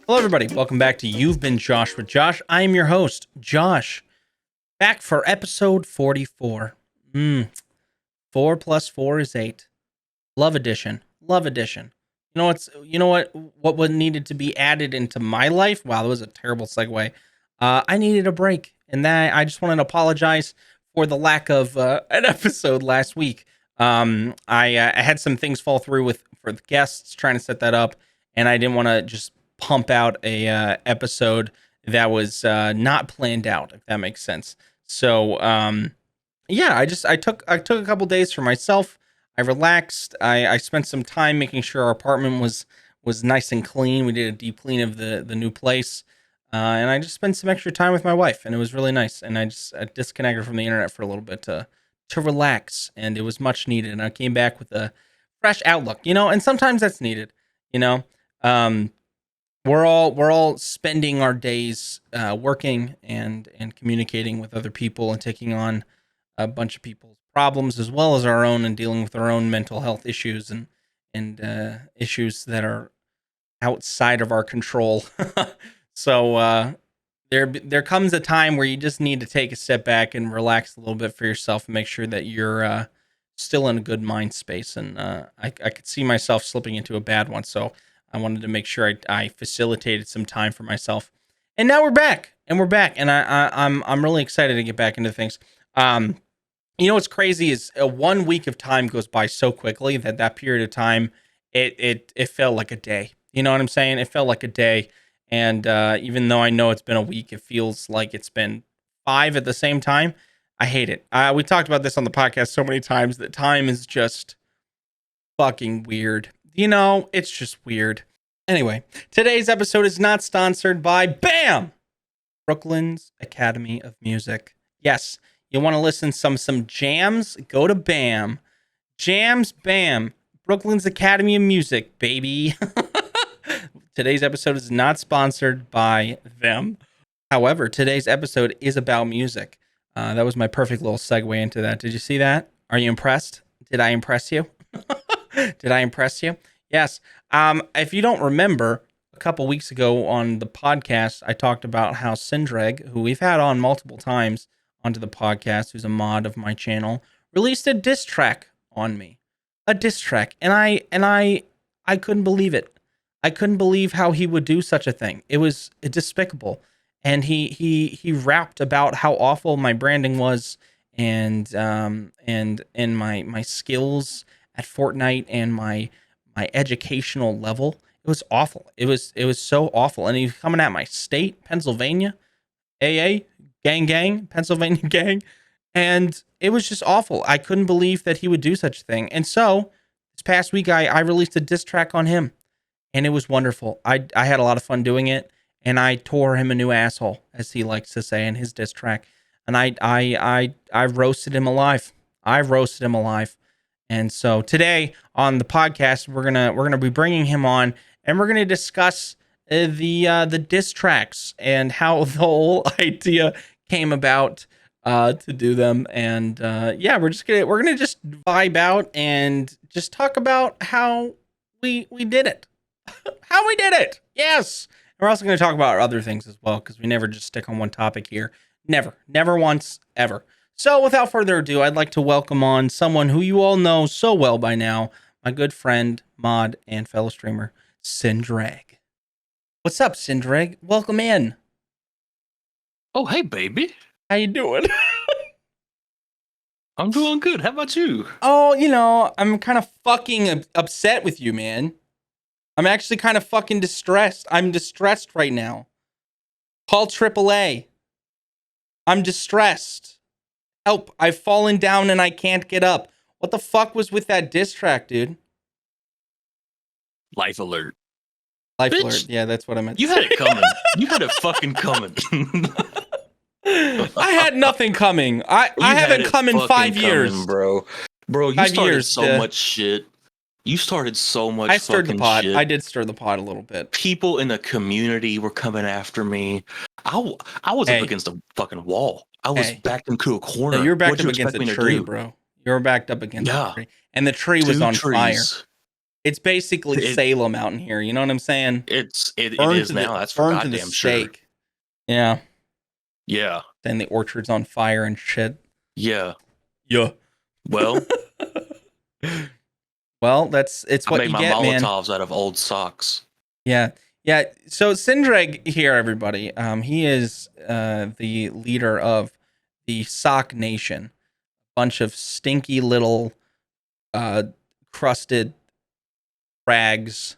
Hello, everybody. Welcome back to You've Been Josh with Josh. I am your host, Josh, back for episode 44. 4 plus 4 is 8. Love edition. Love edition. What needed to be added into my life? Wow, that was a terrible segue. I needed a break, and that I just wanted to apologize for the lack of an episode last week. I had some things fall through for the guests trying to set that up, and I didn't want to just pump out a episode that was not planned out, if that makes sense. So I took a couple days for myself. I relaxed. I spent some time making sure our apartment was nice and clean. We did a deep clean of the new place, and I just spent some extra time with my wife, and it was really nice. And I disconnected from the internet for a little bit to relax, and it was much needed. And I came back with a fresh outlook, and sometimes that's needed. We're all spending our days working and communicating with other people and taking on a bunch of people's problems as well as our own, and dealing with our own mental health issues and issues that are outside of our control. So there comes a time where you just need to take a step back and relax a little bit for yourself and make sure that you're still in a good mind space. And I could see myself slipping into a bad one, so I wanted to make sure I facilitated some time for myself. And now we're back, and I'm really excited to get back into things. What's crazy is 1 week of time goes by so quickly that period of time, it felt like a day. You know what I'm saying? It felt like a day. And even though I know it's been a week, it feels like it's been 5 at the same time. I hate it. We talked about this on the podcast so many times that time is just fucking weird. It's just weird. Anyway, today's episode is not sponsored by BAM! Brooklyn's Academy of Music. Yes, you want to listen some jams? Go to BAM. Jams, BAM. Brooklyn's Academy of Music, baby. Today's episode is not sponsored by them. However, today's episode is about music. That was my perfect little segue into that. Did you see that? Are you impressed? Did I impress you? Did I impress you? Yes. If you don't remember, a couple weeks ago on the podcast, I talked about how Sindrag, who we've had on multiple times onto the podcast, who's a mod of my channel, released a diss track on me. A diss track. And I couldn't believe it. I couldn't believe how he would do such a thing. It was despicable. And he rapped about how awful my branding was and my skills at Fortnite and my educational level. It was awful. It was so awful. And he's coming at my state, Pennsylvania, AA, gang, Pennsylvania gang. And it was just awful. I couldn't believe that he would do such a thing. And so this past week, I released a diss track on him, and it was wonderful. I had a lot of fun doing it, and I tore him a new asshole, as he likes to say in his diss track. And I roasted him alive. I roasted him alive. And so today on the podcast, we're gonna be bringing him on, and we're gonna discuss the diss tracks and how the whole idea came about to do them. And we're gonna just vibe out and just talk about how we did it, how we did it. Yes, and we're also gonna talk about other things as well, because we never just stick on one topic here. Never once, ever. So without further ado, I'd like to welcome on someone who you all know so well by now, my good friend, mod, and fellow streamer, Sindrag. What's up, Sindrag? Welcome in. Oh, hey, baby. How you doing? I'm doing good. How about you? Oh, I'm kind of fucking upset with you, man. I'm actually kind of fucking distressed. I'm distressed right now. Call AAA. I'm distressed. Help, I've fallen down and I can't get up. What the fuck was with that diss track, dude? Life alert. Life Bitch, alert. Yeah, that's what I meant. You had it coming. You had it fucking coming. I had nothing coming. I haven't come in 5 years. Coming, bro. Bro, you started so much shit. You started so much I stirred the pot. shit. I did stir the pot a little bit. People in the community were coming after me. I was up against a fucking wall. I was backed into a corner. No, you were backed up against a tree, bro. You were backed up against a tree. And the tree was on fire. It's basically Salem out in here. You know what I'm saying? It is now. That's for goddamn sure. Yeah. Yeah. Then the orchard's on fire and shit. Yeah. Yeah. Well. Well, it's what you get, man. I made my Molotovs out of old socks. Yeah. Yeah. So Sindrag here, everybody. He is the leader of the Sock Nation. Bunch of stinky little crusted rags.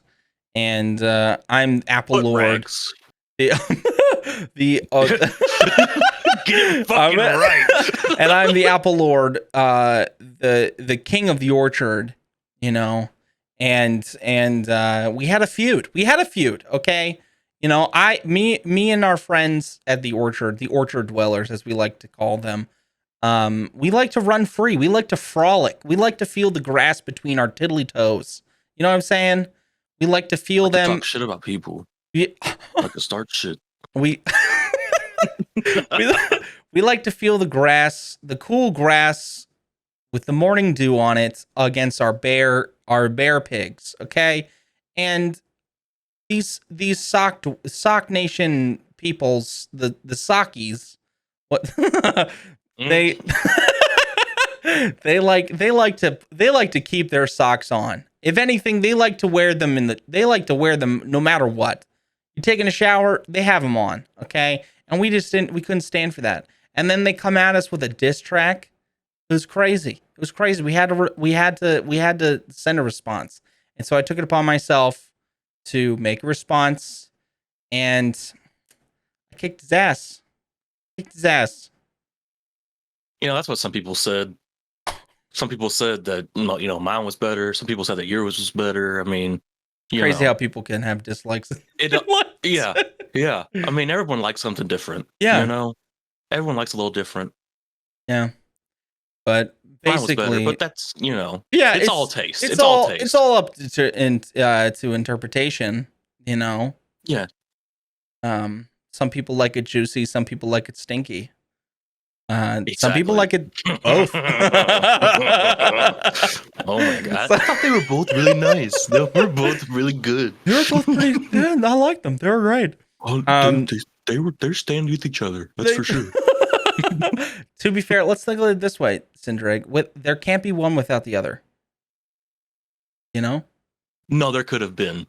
And I'm Apple Lord. Rags. The Get it fucking right. And I'm the Apple Lord, the king of the orchard, you know. And we had a feud. Okay. You know, me and our friends at the orchard dwellers, as we like to call them, we like to run free. We like to frolic. We like to feel the grass between our tiddly toes. You know what I'm saying? We like to feel them. Talk shit about people. Like to start shit. We like to feel the grass, the cool grass with the morning dew on it against our bear pigs, okay? And these sock nation peoples, the Sockies, what they like to keep their socks on. If anything, they like to wear them no matter what. You taking a shower, they have them on, okay? And we couldn't stand for that. And then they come at us with a diss track. It was crazy. We had to send a response. And so I took it upon myself to make a response, and I kicked his ass. You know, that's what some people said. Some people said that, you know, mine was better. Some people said that yours was better. I mean, crazy how people can have dislikes. Yeah. I mean, everyone likes something different. Yeah. You know, everyone likes a little different. Yeah. But basically, mine was better, but that's, you know, yeah, it's all taste. It's all taste. It's all up to interpretation. You know. Yeah. Some people like it juicy. Some people like it stinky. Exactly. Some people like it both. Oh my god! I thought they were both really nice. They were both really good. They were both pretty good. I like them. They were great. Oh, they're standing with each other. That's for sure. To be fair, let's think of it this way, Sindrag. There can't be one without the other. You know? No, there could have been.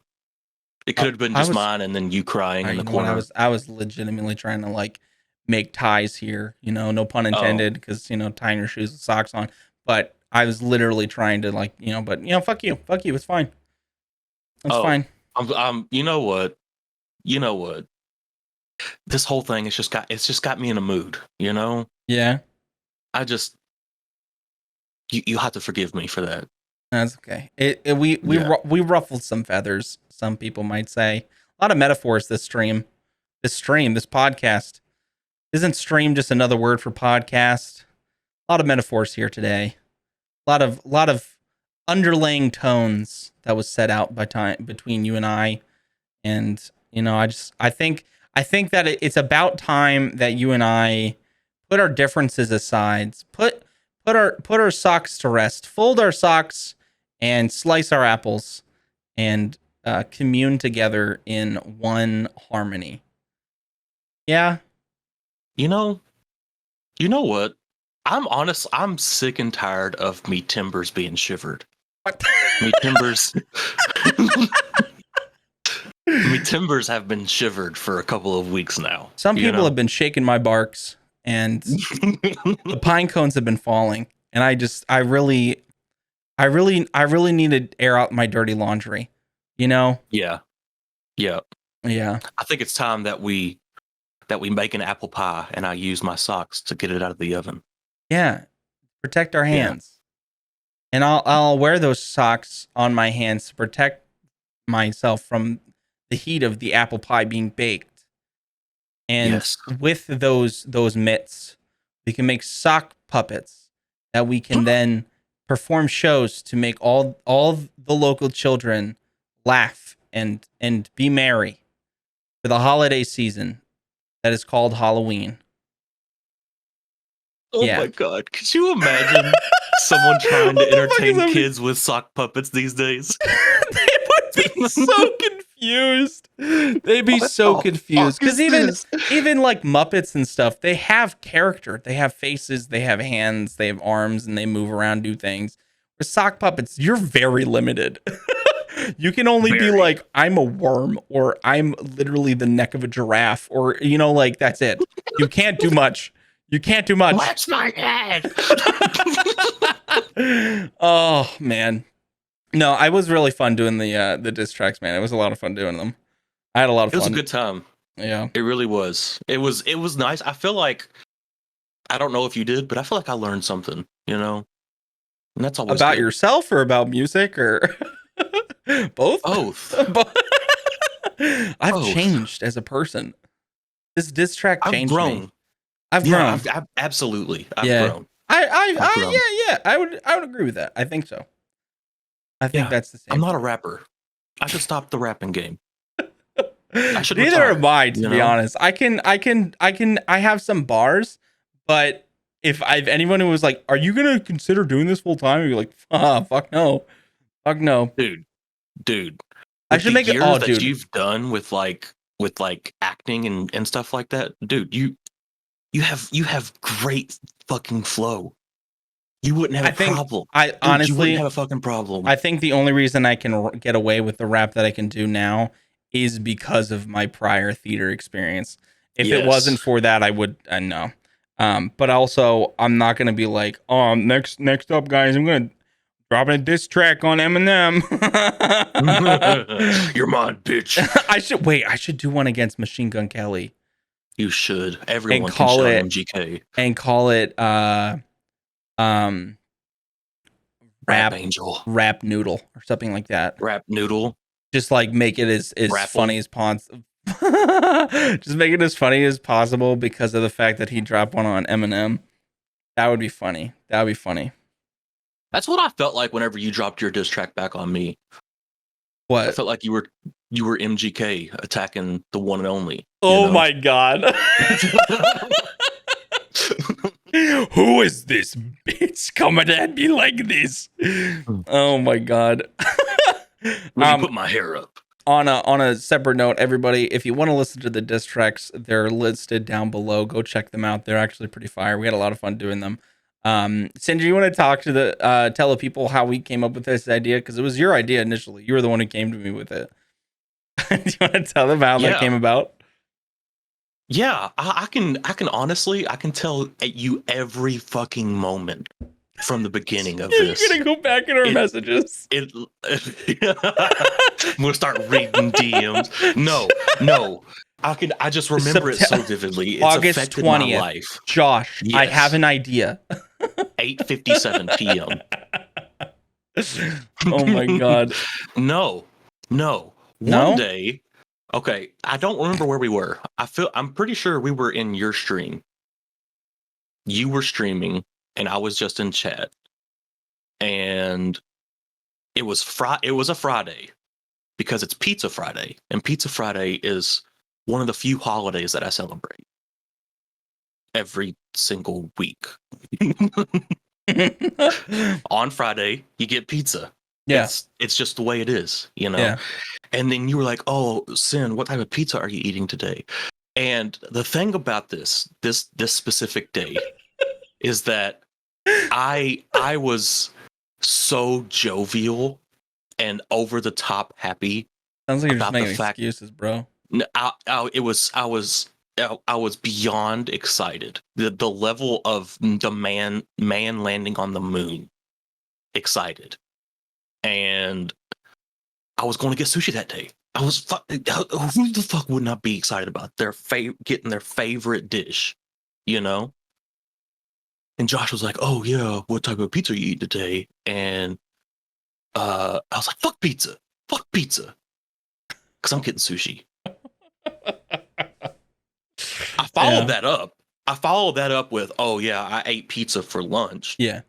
It could have been just mine and then you crying in the corner. I was legitimately trying to like make ties here, you know, no pun intended, because, you know, tying your shoes with socks on. But I was literally trying to, like, you know, but, you know, fuck you, it's fine. It's fine. You know what? This whole thing it's just got me in a mood, you know? Yeah. I just you have to forgive me for that. That's okay. We ruffled some feathers, some people might say. A lot of metaphors this podcast. Isn't stream just another word for podcast? A lot of metaphors here today. A lot of underlying tones that was set out by time between you and I. And, you know, I think that it's about time that you and I put our differences aside, put our socks to rest, fold our socks, and slice our apples, and commune together in one harmony. Yeah. You know what? I'm sick and tired of me timbers being shivered. What? Me timbers have been shivered for a couple of weeks now. Some people have been shaking my barks, and the pine cones have been falling, and I really need to air out my dirty laundry, you know? Yeah. I think it's time that we make an apple pie and I use my socks to get it out of the oven. Yeah. Protect our hands. Yeah. And I'll wear those socks on my hands to protect myself from the heat of the apple pie being baked. And with those mitts, we can make sock puppets that we can then perform shows to make all the local children laugh and be merry for the holiday season that is called Halloween. Oh Yeah. my god. Could you imagine someone trying to entertain kids with sock puppets these days? They would be so confused. They'd be so confused. Because even like Muppets and stuff, they have character. They have faces, they have hands, they have arms, and they move around, do things. With sock puppets, you're very limited. You can only be like, I'm a worm, or I'm literally the neck of a giraffe, or like that's it. You can't do much. You can't do much. That's my head. Oh man. No, I was really fun doing the diss tracks, man. It was a lot of fun doing them. I had a lot of fun. It was a good time. Yeah. It really was. It was nice. I feel like, I don't know if you did, but I feel like I learned something, And that's always about good. yourself or about music or both? Both. I've changed as a person. This diss track changed me. I've grown. Absolutely. I've grown. Yeah. I would agree with that. I think so. I think that's the same. I'm not a rapper. I should stop the rapping game. Neither am I, to be honest. I have some bars, but if anyone who was like, "Are you gonna consider doing this full time?" You're like, "Fuck no, dude." I should make it all, that you've done with acting and stuff like that, dude. You have great fucking flow. You wouldn't have a problem. Honestly, you wouldn't have a fucking problem. I think the only reason I can get away with the rap that I can do now is because of my prior theater experience. If it wasn't for that, I would no. But also, I'm not gonna be like, oh, next up, guys, I'm gonna drop a diss track on Eminem. You're mine, bitch. I should do one against Machine Gun Kelly. You should. Everyone can shout MGK and call it rap angel, rap noodle, or something like that. Rap noodle. Just like make it as funny as possible. Just make it as funny as possible because of the fact that he dropped one on Eminem. That would be funny. That's what I felt like whenever you dropped your diss track back on me. What? I felt like you were MGK attacking the one and only. Oh my god. Who is this bitch coming at me like this? Oh my god. Let me put my hair up. On a separate note, everybody, if you want to listen to the diss tracks, they're listed down below. Go check them out. They're actually pretty fire. We had a lot of fun doing them. Sindri, you want to talk to tell the people how we came up with this idea? Because it was your idea initially. You were the one who came to me with it. Do you want to tell them how that came about? Yeah, I can honestly, I can tell you every fucking moment from the beginning of this. You're gonna go back in our messages. I'm gonna start reading DMs. No. I just remember it so vividly. It's August affected 20th. My life. Josh, yes. I have an idea. 8:57 p.m. Oh my god. No. One day. Okay, I don't remember where we were. I'm pretty sure we were in your stream. You were streaming, and I was just in chat. And it was a Friday, because it's Pizza Friday, and Pizza Friday is one of the few holidays that I celebrate every single week. On Friday, you get pizza. Yeah. It's just the way it is, Yeah. And then you were like, "Oh, Sin, what type of pizza are you eating today?" And the thing about this specific day is that I was so jovial and over the top happy. Sounds like you're just making excuses, bro. I was beyond excited. The level of the man landing on the moon, excited, and I was going to get sushi that day. I was who the fuck would not be excited about getting their favorite dish, And Josh was like, "Oh yeah, what type of pizza you eat today?" And I was like, fuck pizza, because I'm getting sushi. I followed that up. With, "Oh yeah, I ate pizza for lunch." Yeah.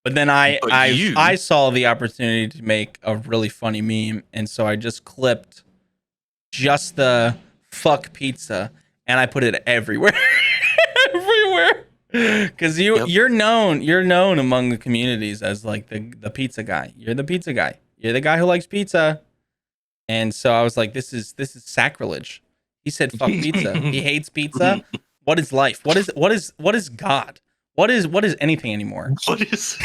But then I saw the opportunity to make a really funny meme, and so I just clipped the fuck pizza and I put it everywhere. Everywhere. Because Yep. you're known among the communities as like the pizza guy. You're the pizza guy. You're the guy who likes pizza. And so I was like, this is sacrilege. He said fuck pizza. He hates pizza. What is life? What is God? What is anything anymore? What is?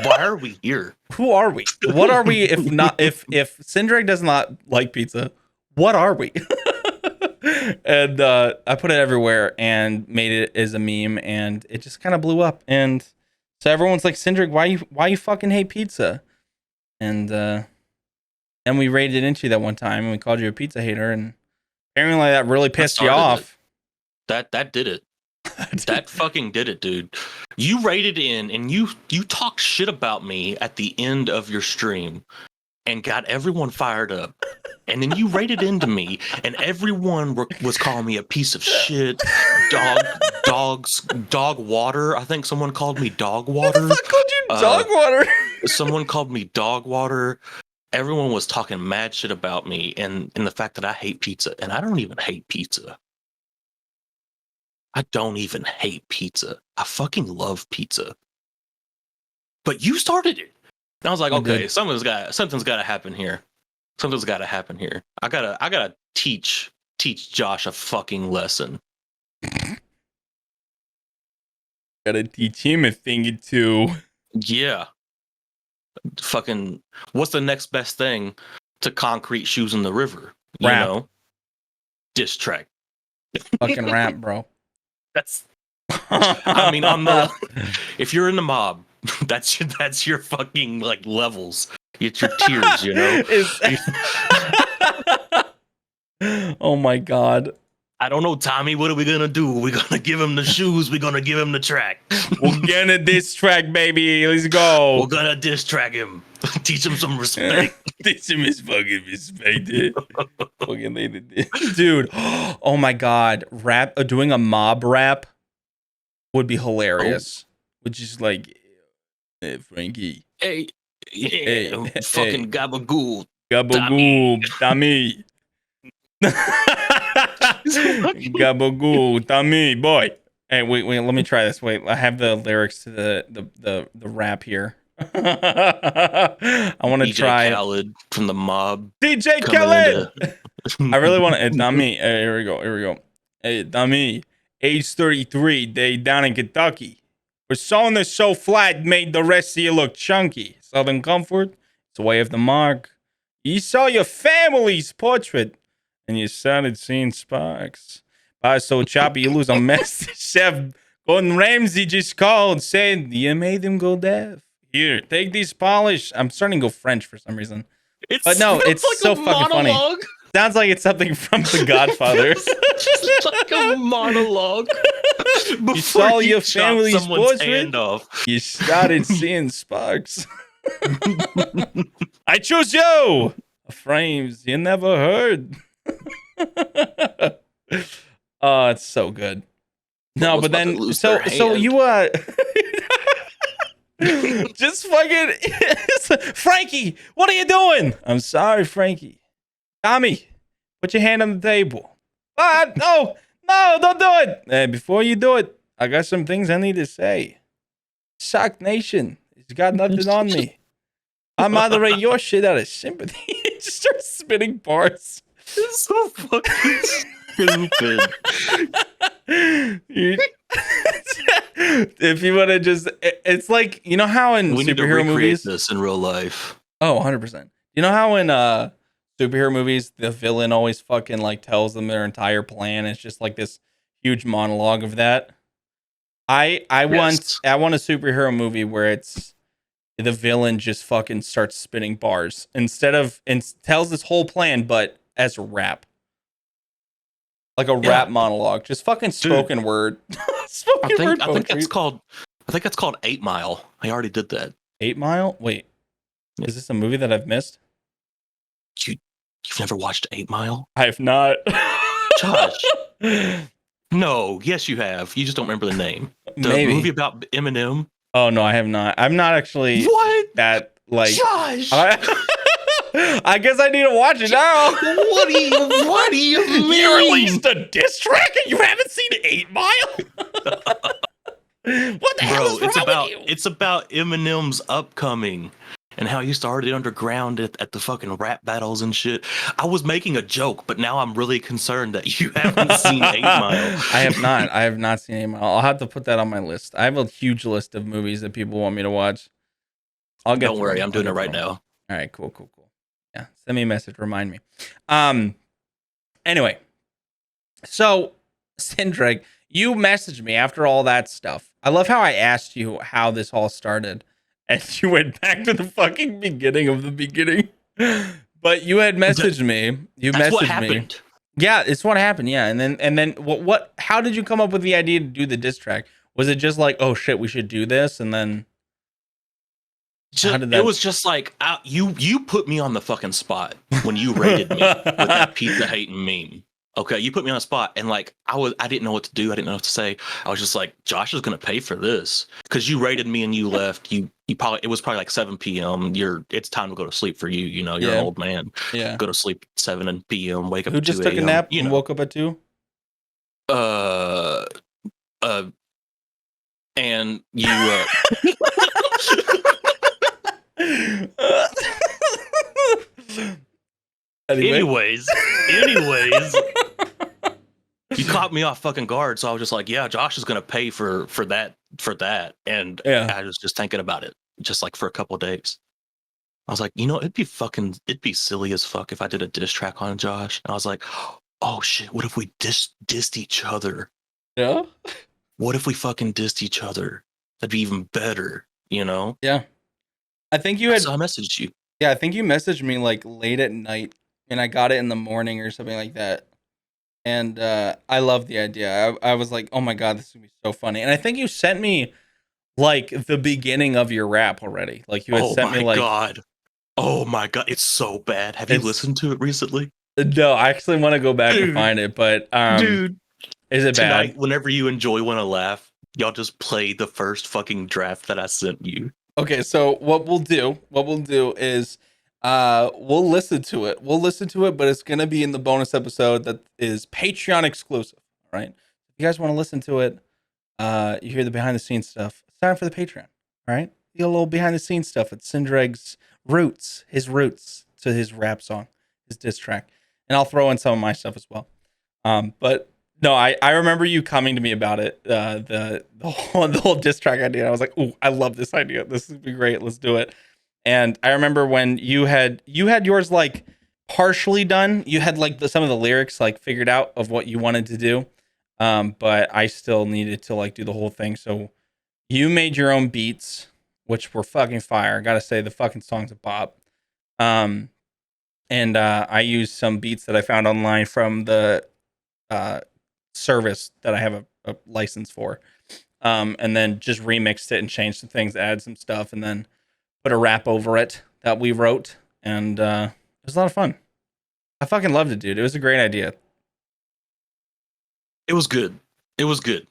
Why are we here? Who are we? What are we if not if Sindrek does not like pizza? What are we? And I put it everywhere and made it as a meme, and it just kind of blew up. And so everyone's like, Sindrek, why you fucking hate pizza? And we raided into you that one time, and we called you a pizza hater, and apparently that really pissed you off. That did it. That fucking did it, dude. You raided in and you talked shit about me at the end of your stream and got everyone fired up. And then you raided into me and everyone was calling me a piece of shit. Dog water. I think someone called me dog water. Who the fuck called you dog water? Someone called me dog water. Everyone was talking mad shit about me and the fact that I hate pizza. And I don't even hate pizza. I don't even hate pizza. I fucking love pizza. But you started it. And I was like, okay, something's gotta happen here. Something's gotta happen here. I gotta teach Josh a fucking lesson. Gotta teach him a thing or two. Yeah. Fucking what's the next best thing to concrete shoes in the river? You Rap. know? Diss track. Fucking rap, bro. That's I mean, on the if you're in the mob, that's your fucking like levels. It's your tiers, you know. Oh my god. I don't know, Tommy. What are we gonna do? We're gonna give him the shoes. We're gonna give him the track. We're gonna diss track, baby. Let's go. We're gonna diss track him. Teach him some respect. Teach him his fucking respect, fucking dude. Oh my god, rap. Doing a mob rap would be hilarious. Which is like, hey, Frankie. Hey, fucking gabagool. Gabagool, Tommy. Gabagool, Tommy, boy. Hey, wait, let me try this. Wait, I have the lyrics to the rap here. I want to try Khaled from the mob. DJ Khaled. I really want to. Tommy, here we go. Hey, Tommy, age 33, they down in Kentucky. Persona so flat made the rest of you look chunky. Southern comfort, it's the way of the mark. You saw your family's portrait, and you started seeing sparks. Pie so choppy, you lose a mess. Chef Gordon Ramsay just called, said you made him go deaf. Here, take these polish. I'm starting to go French for some reason. But no, it's like so fucking funny. Sounds like it's something from The Godfather. It's just like a monologue. You saw your family's portrait. Hand off. You started seeing sparks. I choose you. Frames you never heard. Oh, it's so good. No, but then so you just fucking Frankie, what are you doing? I'm sorry, Frankie. Tommy, put your hand on the table. No, don't do it. Before you do it, I got some things I need to say. Shock Nation, it's got nothing on me. I moderate your shit out of sympathy. It just starts spitting parts. It's so fucking stupid. If you want to just, it's like, you know how in we superhero movies, this in real life. Oh, 100%. You know how in superhero movies the villain always fucking like tells them their entire plan. It's just like this huge monologue of that. I want a superhero movie where it's the villain just fucking starts spitting bars instead of and tells this whole plan, but as a rap. Like a rap monologue, just fucking spoken word. I think that's called 8 Mile. I already did that. 8 Mile? Wait, is this a movie that I've missed? You've never watched 8 Mile? I have not. Josh. No, yes you have. You just don't remember the name. The Maybe. Movie about Eminem. Oh no, I have not. I'm not actually that like. Josh. I guess I need to watch it now. What do you mean? You released a diss track and you haven't seen 8 Mile? wrong with you? it's about Eminem's upcoming and how he started underground at the fucking rap battles and shit. I was making a joke, but now I'm really concerned that you haven't seen 8 Mile. I have not. I have not seen 8 Mile. I'll have to put that on my list. I have a huge list of movies that people want me to watch. I'll get Don't through worry, 'em. I'm I'll doing it get right through 'em. now. All right, cool. Yeah, send me a message. Remind me. Anyway, so Sindrig, you messaged me after all that stuff. I love how I asked you how this all started, and you went back to the fucking beginning of the beginning. But you had messaged me. You That's what messaged me. happened. Yeah, it's what happened. Yeah, and then what? How did you come up with the idea to do the diss track? Was it just like, oh shit, we should do this, and then how did that? It was just like you put me on the fucking spot when you rated me with that pizza hating meme. Okay, you put me on a spot, and like I didn't know what to do. I didn't know what to say. I was just like, Josh is gonna pay for this because you rated me and you left. You probably it was probably like 7 p.m. It's time to go to sleep for you. You know, you're an old man. Yeah. Go to sleep at 7 p.m. Wake up. Who at just 2 took a nap you and know. woke up at 2? And you. Anyways, you caught me off fucking guard, so I was just like, yeah, Josh is gonna pay for that, and Yeah. I was just thinking about it, just like for a couple of days. I was like, it'd be silly as fuck if I did a diss track on Josh. And I was like, oh shit, what if we dissed each other? Yeah. What if we fucking dissed each other? That'd be even better, you know? Yeah. I think you had. So I messaged you. Yeah, I think you messaged me like late at night, and I got it in the morning or something like that. And I love the idea. I was like, oh my god, this is gonna be so funny. And I think you sent me like the beginning of your rap already. Like you had Oh sent me my like. god. Oh my god, it's so bad. Have you listened to it recently? No, I actually want to go back and find it, but dude, is it tonight, bad? whenever you want to laugh, y'all just play the first fucking draft that I sent you. Okay, so what we'll do is we'll listen to it. But it's gonna be in the bonus episode that is Patreon exclusive. All right. If you guys want to listen to it, you hear the behind the scenes stuff, sign up for the Patreon. All right. You get a little behind the scenes stuff at Sindreg's his roots to his rap song, his diss track. And I'll throw in some of my stuff as well. But no, I remember you coming to me about it, the whole diss track idea. I was like, "Ooh, I love this idea. This would be great. Let's do it." And I remember when you had yours like partially done. You had like some of the lyrics like figured out of what you wanted to do, but I still needed to like do the whole thing. So you made your own beats, which were fucking fire. I gotta say, the fucking song's a bop. And I used some beats that I found online from the service that I have a license for, and then just remixed it and changed some things, added some stuff, and then put a rap over it that we wrote, and it was a lot of fun. I fucking loved it, dude. It was a great idea. It was good. It was good.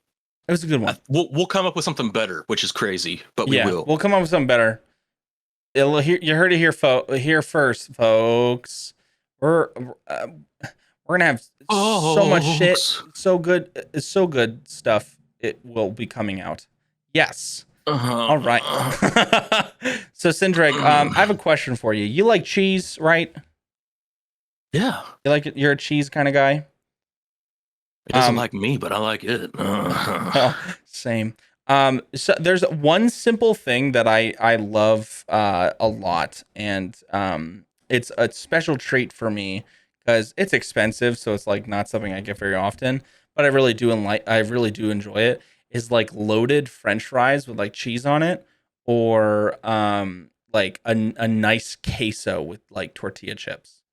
It was a good one. We'll come up with something better, which is crazy, but we will. We'll come up with something better. You heard it here first, folks. We're gonna have so much shit, so good stuff. It will be coming out. Yes. All right. So Sindrig, I have a question for you. You like cheese, right? Yeah. You like it? You're a cheese kind of guy. It doesn't like me, but I like it. Well, same. So there's one simple thing that I love a lot, and it's a special treat for me because it's expensive, so it's like not something I get very often. But I really do enjoy it. Is like loaded French fries with like cheese on it, or like a nice queso with like tortilla chips.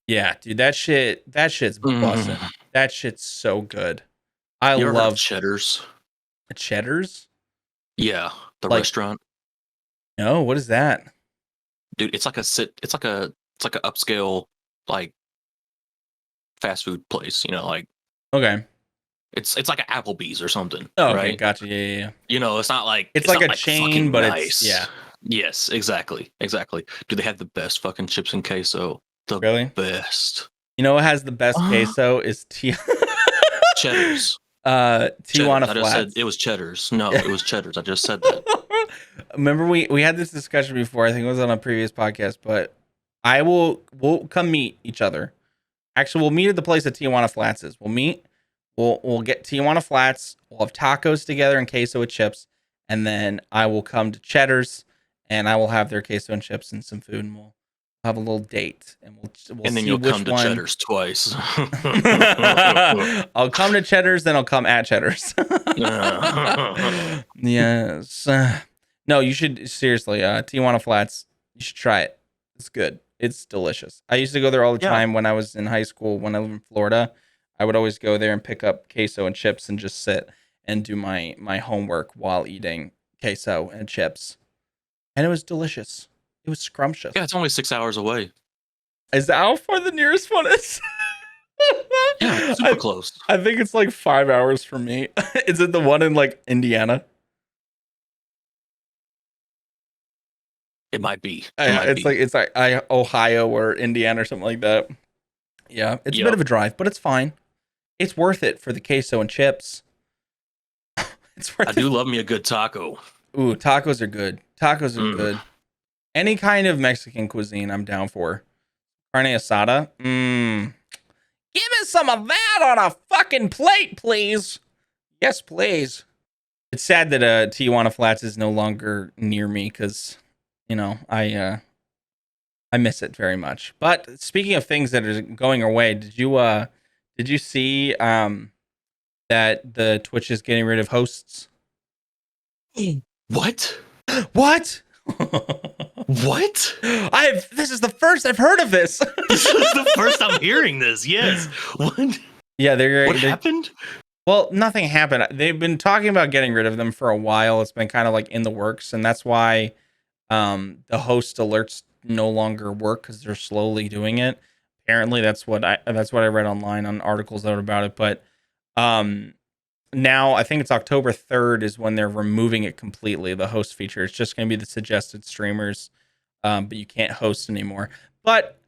Yeah, dude, that shit's bussin'. That shit's so good. I you ever love heard of Cheddar's. Cheddar's. Yeah, the Like- restaurant. No, what is that? Dude, it's like a upscale like fast food place. You know, like Okay. it's like an Applebee's or something. Oh, okay, right? gotcha. Yeah. You know, it's not like It's like not a chain, fucking but nice. it's yeah. Yes, exactly. Do they have the best fucking chips and queso? The Really? best. You know what has the best queso is Cheddar's. Cheddars. Tijuana I just said Flats. it was cheddars. No, it was cheddars. I just said that. Remember we had this discussion before. I think it was on a previous podcast, but we'll come meet each other. Actually, we'll meet at the place that Tijuana Flats is. We'll meet. We'll get Tijuana Flats. We'll have tacos together and queso with chips, and then I will come to Cheddar's, and I will have their queso and chips and some food, and we'll have a little date, and we'll And then see you'll come which to one. cheddars twice. I'll come to Cheddar's, then I'll come at Cheddar's. Yes. No, you should seriously. Tijuana Flats. You should try it. It's good. It's delicious. I used to go there all the Yeah. time when I was in high school. When I lived in Florida, I would always go there and pick up queso and chips and just sit and do my homework while eating queso and chips, and it was delicious. It was scrumptious. Yeah, it's only 6 hours away. Is that how far the nearest one is? Yeah, it's super close. I think it's like 5 hours from me. Is it the one in like Indiana? It might be. It's like Ohio or Indiana or something like that. Yeah, it's a bit of a drive, but it's fine. It's worth it for the queso and chips. It's worth I it. do love me a good taco. Ooh, tacos are good. Tacos are good. Any kind of Mexican cuisine, I'm down for. Carne asada. Give me some of that on a fucking plate, please. Yes, please. It's sad that Tijuana Flats is no longer near me because, I miss it very much. But speaking of things that are going away, did you see that the Twitch is getting rid of hosts? What? What? What? This is the first I've heard of this. This is the first I'm hearing this. Yes. What? Yeah, What happened? Well, nothing happened. They've been talking about getting rid of them for a while. It's been kind of like in the works, and that's why the host alerts no longer work because they're slowly doing it. Apparently, that's what I read online on articles out about it. But now I think it's October 3rd is when they're removing it completely. The host feature. It's just going to be the suggested streamers, but you can't host anymore. But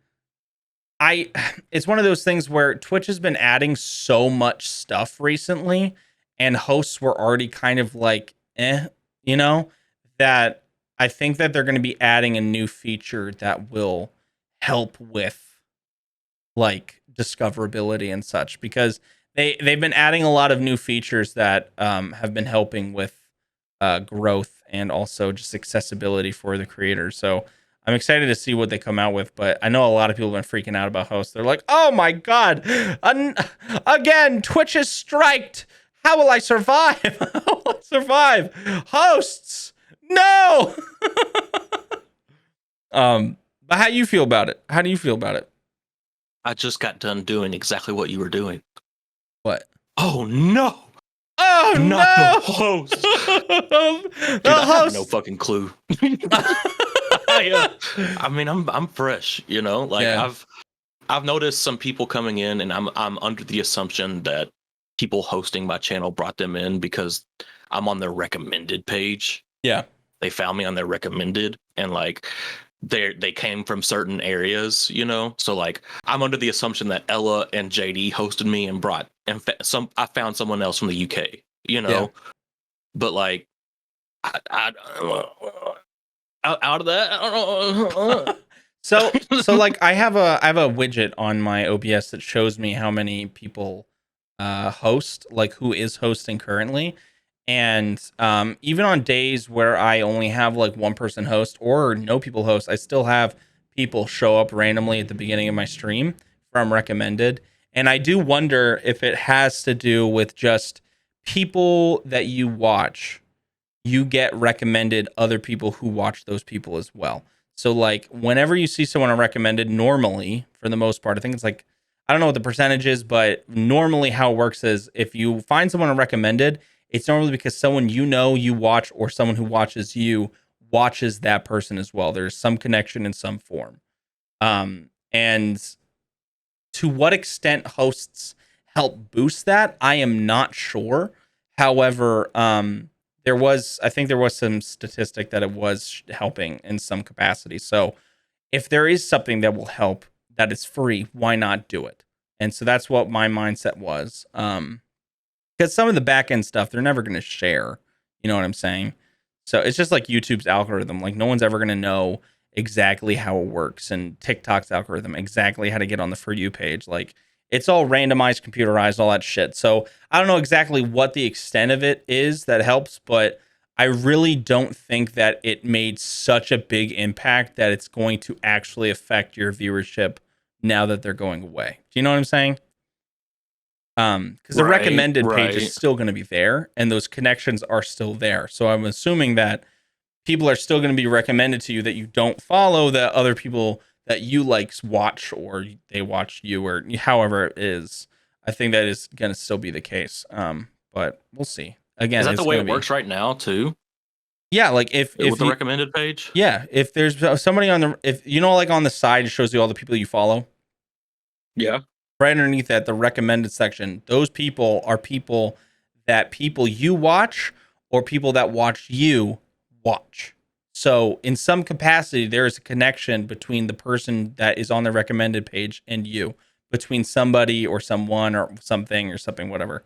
it's one of those things where Twitch has been adding so much stuff recently, and hosts were already kind of like, that I think that they're going to be adding a new feature that will help with like discoverability and such, because they've been adding a lot of new features that have been helping with growth and also just accessibility for the creators. So I'm excited to see what they come out with, but I know a lot of people have been freaking out about hosts. They're like, oh my God, again, Twitch is striked. How will I survive? How will I survive? Hosts, no. But how do you feel about it? How do you feel about it? I just got done doing exactly what you were doing. What? Oh no! Oh Not no! the host. The Dude, I have host. no fucking clue. I mean, I'm fresh, Like Yeah. I've noticed some people coming in, and I'm under the assumption that people hosting my channel brought them in because I'm on their recommended page. Yeah. They found me on their recommended, and like they came from certain areas, So like I'm under the assumption that Ella and JD hosted me and I found someone else from the UK, Yeah. But like I out of that, I don't know. So like I have a widget on my OBS that shows me how many people host, like who is hosting currently. And even on days where I only have like one person host or no people host, I still have people show up randomly at the beginning of my stream from recommended. And I do wonder if it has to do with just people that you watch, you get recommended other people who watch those people as well. So like whenever you see someone recommended, normally for the most part, I think it's like, I don't know what the percentage is, but normally how it works is if you find someone recommended, it's normally because someone you watch, or someone who watches you watches that person as well. There's some connection in some form. And to what extent hosts help boost that, I am not sure. However, I think there was some statistic that it was helping in some capacity. So if there is something that will help that is free, why not do it? And so that's what my mindset was. because some of the back end stuff they're never going to share. You know what I'm saying? So it's just like YouTube's algorithm. Like no one's ever going to know exactly how it works, and TikTok's algorithm exactly how to get on the For You page. Like it's all randomized, computerized, all that shit. So I don't know exactly what the extent of it is that helps, but I really don't think that it made such a big impact that it's going to actually affect your viewership now that they're going away. Do you know what I'm saying? Because the recommended page is still going to be there, and those connections are still there. So I'm assuming that people are still going to be recommended to you that you don't follow, that other people that you like watch, or they watch you, or however it is. I think that is going to still be the case. But we'll see. Again, Is that it's the way gonna it works right now too? Yeah, like if With the you, recommended page? yeah, if there's somebody on the, if you know, like on the side, it shows you all the people you follow. Yeah. Right underneath that, the recommended section, those people are people that people you watch or people that watch you watch. So in some capacity, there is a connection between the person that is on the recommended page and you, between somebody or someone or something, whatever.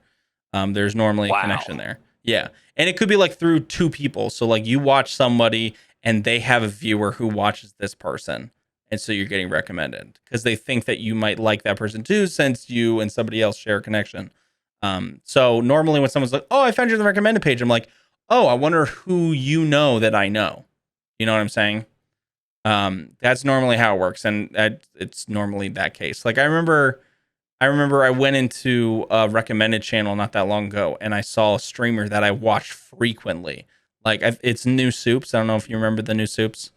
There's normally a connection there. Yeah. And it could be like through two people. So like you watch somebody and they have a viewer who watches this person. And so you're getting recommended because they think that you might like that person too, since you and somebody else share a connection. So normally when someone's like, oh, I found you on the recommended page, I'm like, oh, I wonder who you know that I know. You know what I'm saying? That's normally how it works. And it's normally that case. Like I remember I went into a recommended channel not that long ago, and I saw a streamer that I watch frequently. Like it's New Soups. I don't know if you remember the New Soups.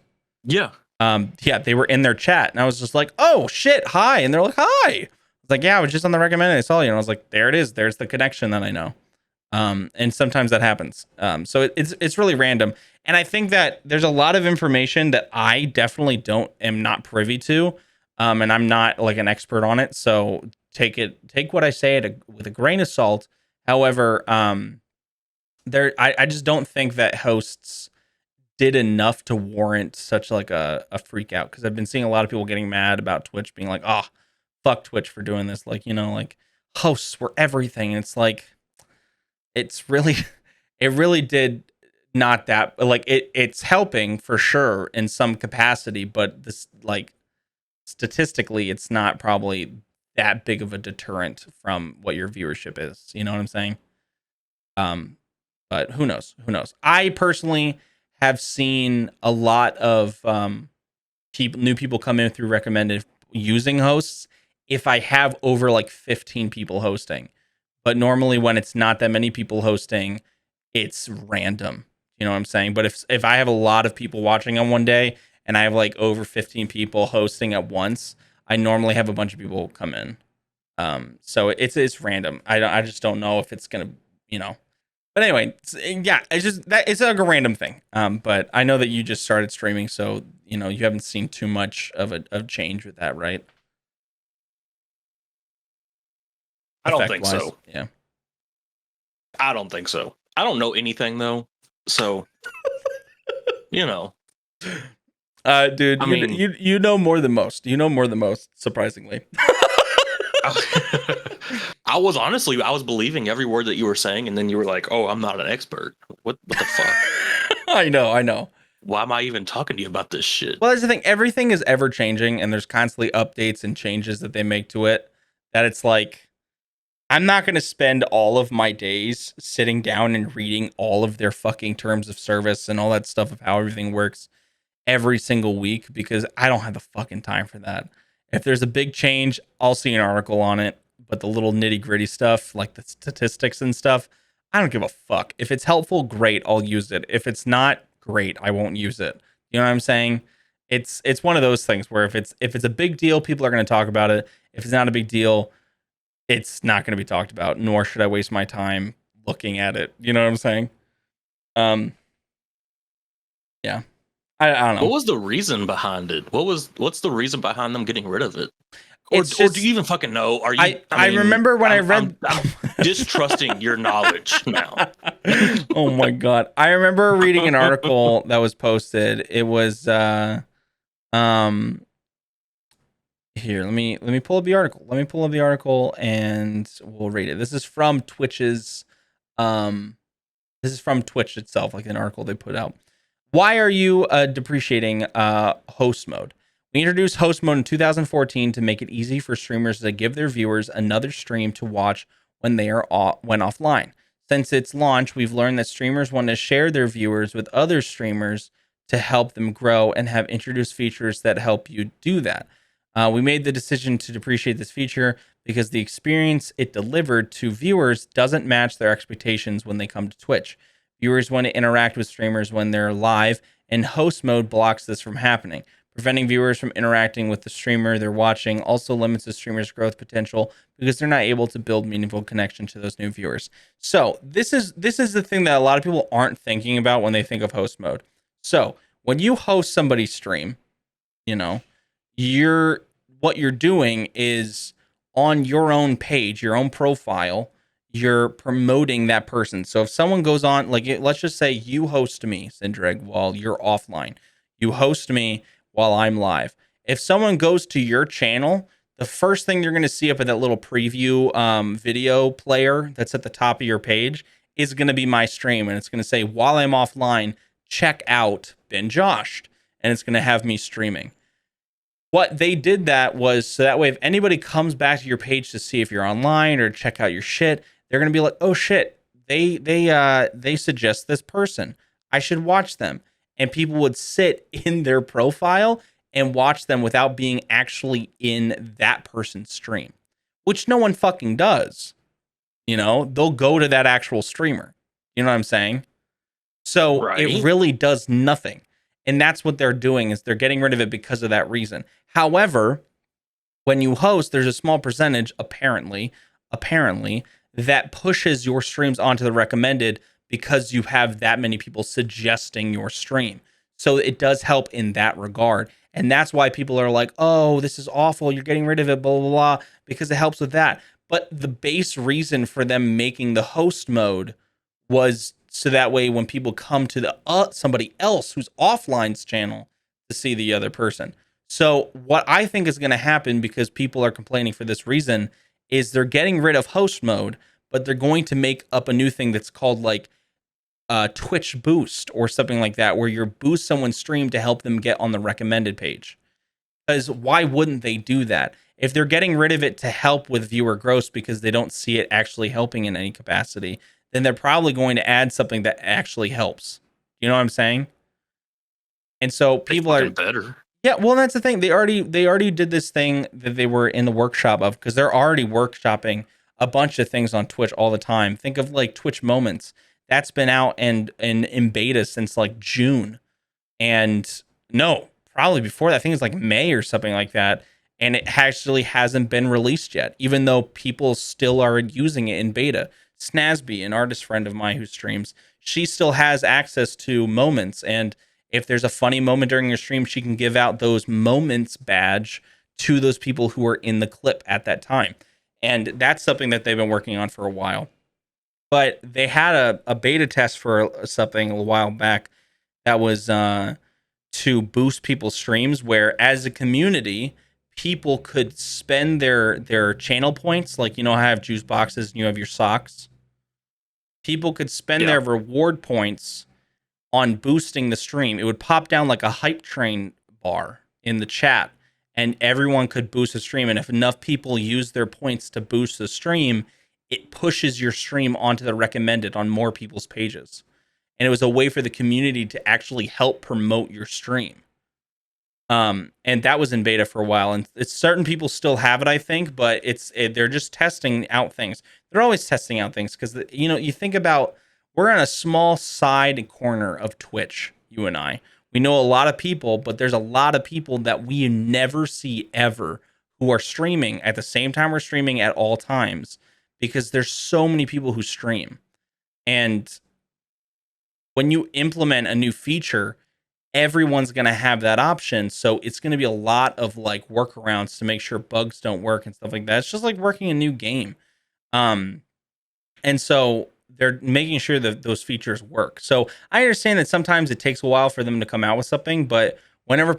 Yeah. Yeah, they were in their chat, and I was just like, "Oh shit, hi!" And they're like, "Hi." I was like, "Yeah, I was just on the recommended. I saw you." And I was like, "There it is. There's the connection that I know." And sometimes that happens. So it's really random, and I think that there's a lot of information that I definitely am not privy to, and I'm not like an expert on it. So take what I say with a grain of salt. However, I just don't think that hosts did enough to warrant such like a freak out, because I've been seeing a lot of people getting mad about Twitch being like, oh, fuck Twitch for doing this. Like, you know, like hosts were everything. And it's like, it's really, it really did not that, like it's helping for sure in some capacity, but this like statistically, it's not probably that big of a deterrent from what your viewership is. You know what I'm saying? But who knows? Who knows? I personally have seen a lot of new people come in through recommended using hosts if I have over like 15 people hosting. But normally when it's not that many people hosting, it's random. You know what I'm saying? But if I have a lot of people watching on one day and I have like over 15 people hosting at once, I normally have a bunch of people come in. So it's random. I just don't know if it's gonna, you know. But anyway, yeah, it's like a random thing. But I know that you just started streaming, so you know you haven't seen too much of a change with that, right? I don't think so. Yeah. I don't think so. I don't know anything though. So, you know. Dude, I mean, you know more than most. You know more than most, surprisingly. I was believing every word that you were saying, and then you were like, "Oh, I'm not an expert." What the fuck? I know. Why am I even talking to you about this shit? Well, that's the thing. Everything is ever changing, and there's constantly updates and changes that they make to it. That it's like, I'm not going to spend all of my days sitting down and reading all of their fucking terms of service and all that stuff of how everything works every single week, because I don't have the fucking time for that. If there's a big change, I'll see an article on it, but the little nitty gritty stuff, like the statistics and stuff, I don't give a fuck. If it's helpful, great, I'll use it. If it's not, great, I won't use it. You know what I'm saying? It's one of those things where if it's a big deal, people are going to talk about it. If it's not a big deal, it's not going to be talked about, nor should I waste my time looking at it. You know what I'm saying? Yeah. I don't know. What was the reason behind it? What's the reason behind them getting rid of it? Or do you even fucking know? Are you? I remember when I read. I'm distrusting your knowledge now. Oh my god! I remember reading an article that was posted. It was, Here, let me pull up the article. Let me pull up the article and we'll rate it. This is from Twitch's um this is from Twitch itself, like an article they put out. Why are you depreciating host mode? We introduced host mode in 2014 to make it easy for streamers to give their viewers another stream to watch when they are when offline. Since its launch, we've learned that streamers want to share their viewers with other streamers to help them grow and have introduced features that help you do that. We made the decision to depreciate this feature because the experience it delivered to viewers doesn't match their expectations when they come to Twitch. Viewers want to interact with streamers when they're live, and host mode blocks this from happening. Preventing viewers from interacting with the streamer they're watching also limits the streamer's growth potential because they're not able to build meaningful connection to those new viewers. So this is the thing that a lot of people aren't thinking about when they think of host mode. So when you host somebody's stream, you know, you're what you're doing is on your own page, your own profile, you're promoting that person. So if someone goes on, like let's just say you host me, Sindreg, while you're offline. You host me while I'm live. If someone goes to your channel, the first thing you're going to see up in that little preview video player that's at the top of your page is going to be my stream. And it's going to say, while I'm offline, check out Ben Joshed. And it's going to have me streaming. What they did that was so that way if anybody comes back to your page to see if you're online or check out your shit, they're gonna be like, oh shit, they suggest this person. I should watch them. And people would sit in their profile and watch them without being actually in that person's stream, which no one fucking does. You know, they'll go to that actual streamer. You know what I'm saying? So it Right. really does nothing. And that's what they're doing is they're getting rid of it because of that reason. However, when you host, there's a small percentage, apparently, that pushes your streams onto the recommended because you have that many people suggesting your stream. So it does help in that regard. And that's why people are like, oh, this is awful. You're getting rid of it, blah, blah, blah, because it helps with that. But the base reason for them making the host mode was so that way when people come to the somebody else who's offline's channel to see the other person. So what I think is going to happen, because people are complaining for this reason, is they're getting rid of host mode, but they're going to make up a new thing that's called like Twitch boost or something like that, where you boost someone's stream to help them get on the recommended page. Because why wouldn't they do that? If they're getting rid of it to help with viewer growth because they don't see it actually helping in any capacity, then they're probably going to add something that actually helps. You know what I'm saying? And so They people are, fucking better. yeah, well, that's the thing. They already did this thing that they were in the workshop of, because they're already workshopping a bunch of things on Twitch all the time. Think of like Twitch Moments. That's been out and in beta since like June. And no, probably before that. I think it's like May or something like that. And it actually hasn't been released yet, even though people still are using it in beta. Snazby, an artist friend of mine who streams, she still has access to moments. And if there's a funny moment during your stream, she can give out those moments badge to those people who are in the clip at that time. And that's something that they've been working on for a while. But they had a beta test for something a while back that was to boost people's streams, where as a community, people could spend their channel points, like, you know, I have juice boxes and you have your socks. People could spend Yeah. their reward points on boosting the stream. It would pop down like a hype train bar in the chat, and everyone could boost the stream. And if enough people use their points to boost the stream, it pushes your stream onto the recommended on more people's pages. And it was a way for the community to actually help promote your stream. And that was in beta for a while, and it's certain people still have it, I think, but they're just testing out things. They're always testing out things because, you know, you think about, we're in a small side corner of Twitch, you and I. We know a lot of people, but there's a lot of people that we never see ever who are streaming at the same time we're streaming at all times, because there's so many people who stream. And when you implement a new feature, everyone's going to have that option. So it's going to be a lot of like workarounds to make sure bugs don't work and stuff like that. It's just like working a new game. And so they're making sure that those features work. So I understand that sometimes it takes a while for them to come out with something, but whenever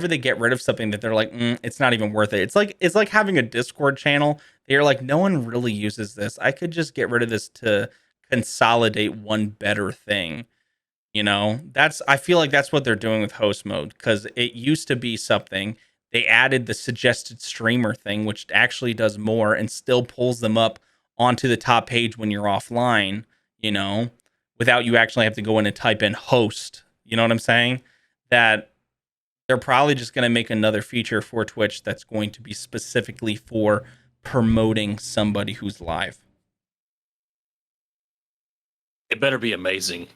they get rid of something that they're like, it's not even worth it. It's like having a Discord channel. They're like, no one really uses this. I could just get rid of this to consolidate one better thing. I feel like that's what they're doing with host mode, because it used to be something. They added the suggested streamer thing, which actually does more and still pulls them up onto the top page when you're offline, without you actually have to go in and type in host. You know what I'm saying? That they're probably just going to make another feature for Twitch that's going to be specifically for promoting somebody who's live. It better be amazing,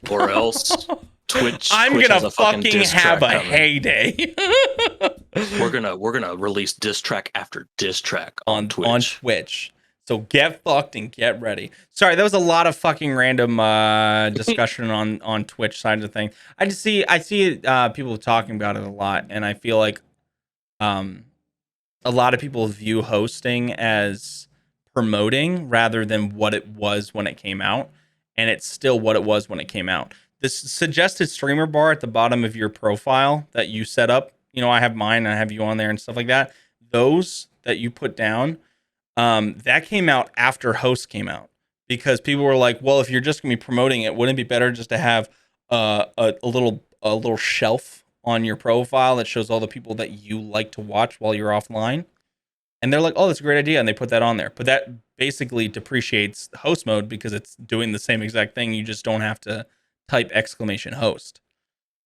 or else Twitch. I'm Twitch gonna fucking have a heyday. we're gonna release diss track after diss track on Twitch. So get fucked and get ready. Sorry, that was a lot of fucking random discussion on Twitch side of the thing. I see people talking about it a lot, and I feel like a lot of people view hosting as promoting rather than what it was when it came out, and it's still what it was when it came out. This suggested streamer bar at the bottom of your profile that you set up, I have mine and I have you on there and stuff like that. Those that you put down, that came out after host came out, because people were like, well, if you're just gonna be promoting it, wouldn't it be better just to have a little shelf on your profile that shows all the people that you like to watch while you're offline? And they're like, oh, that's a great idea, and they put that on there. But that basically depreciates host mode, because it's doing the same exact thing. You just don't have to type !host.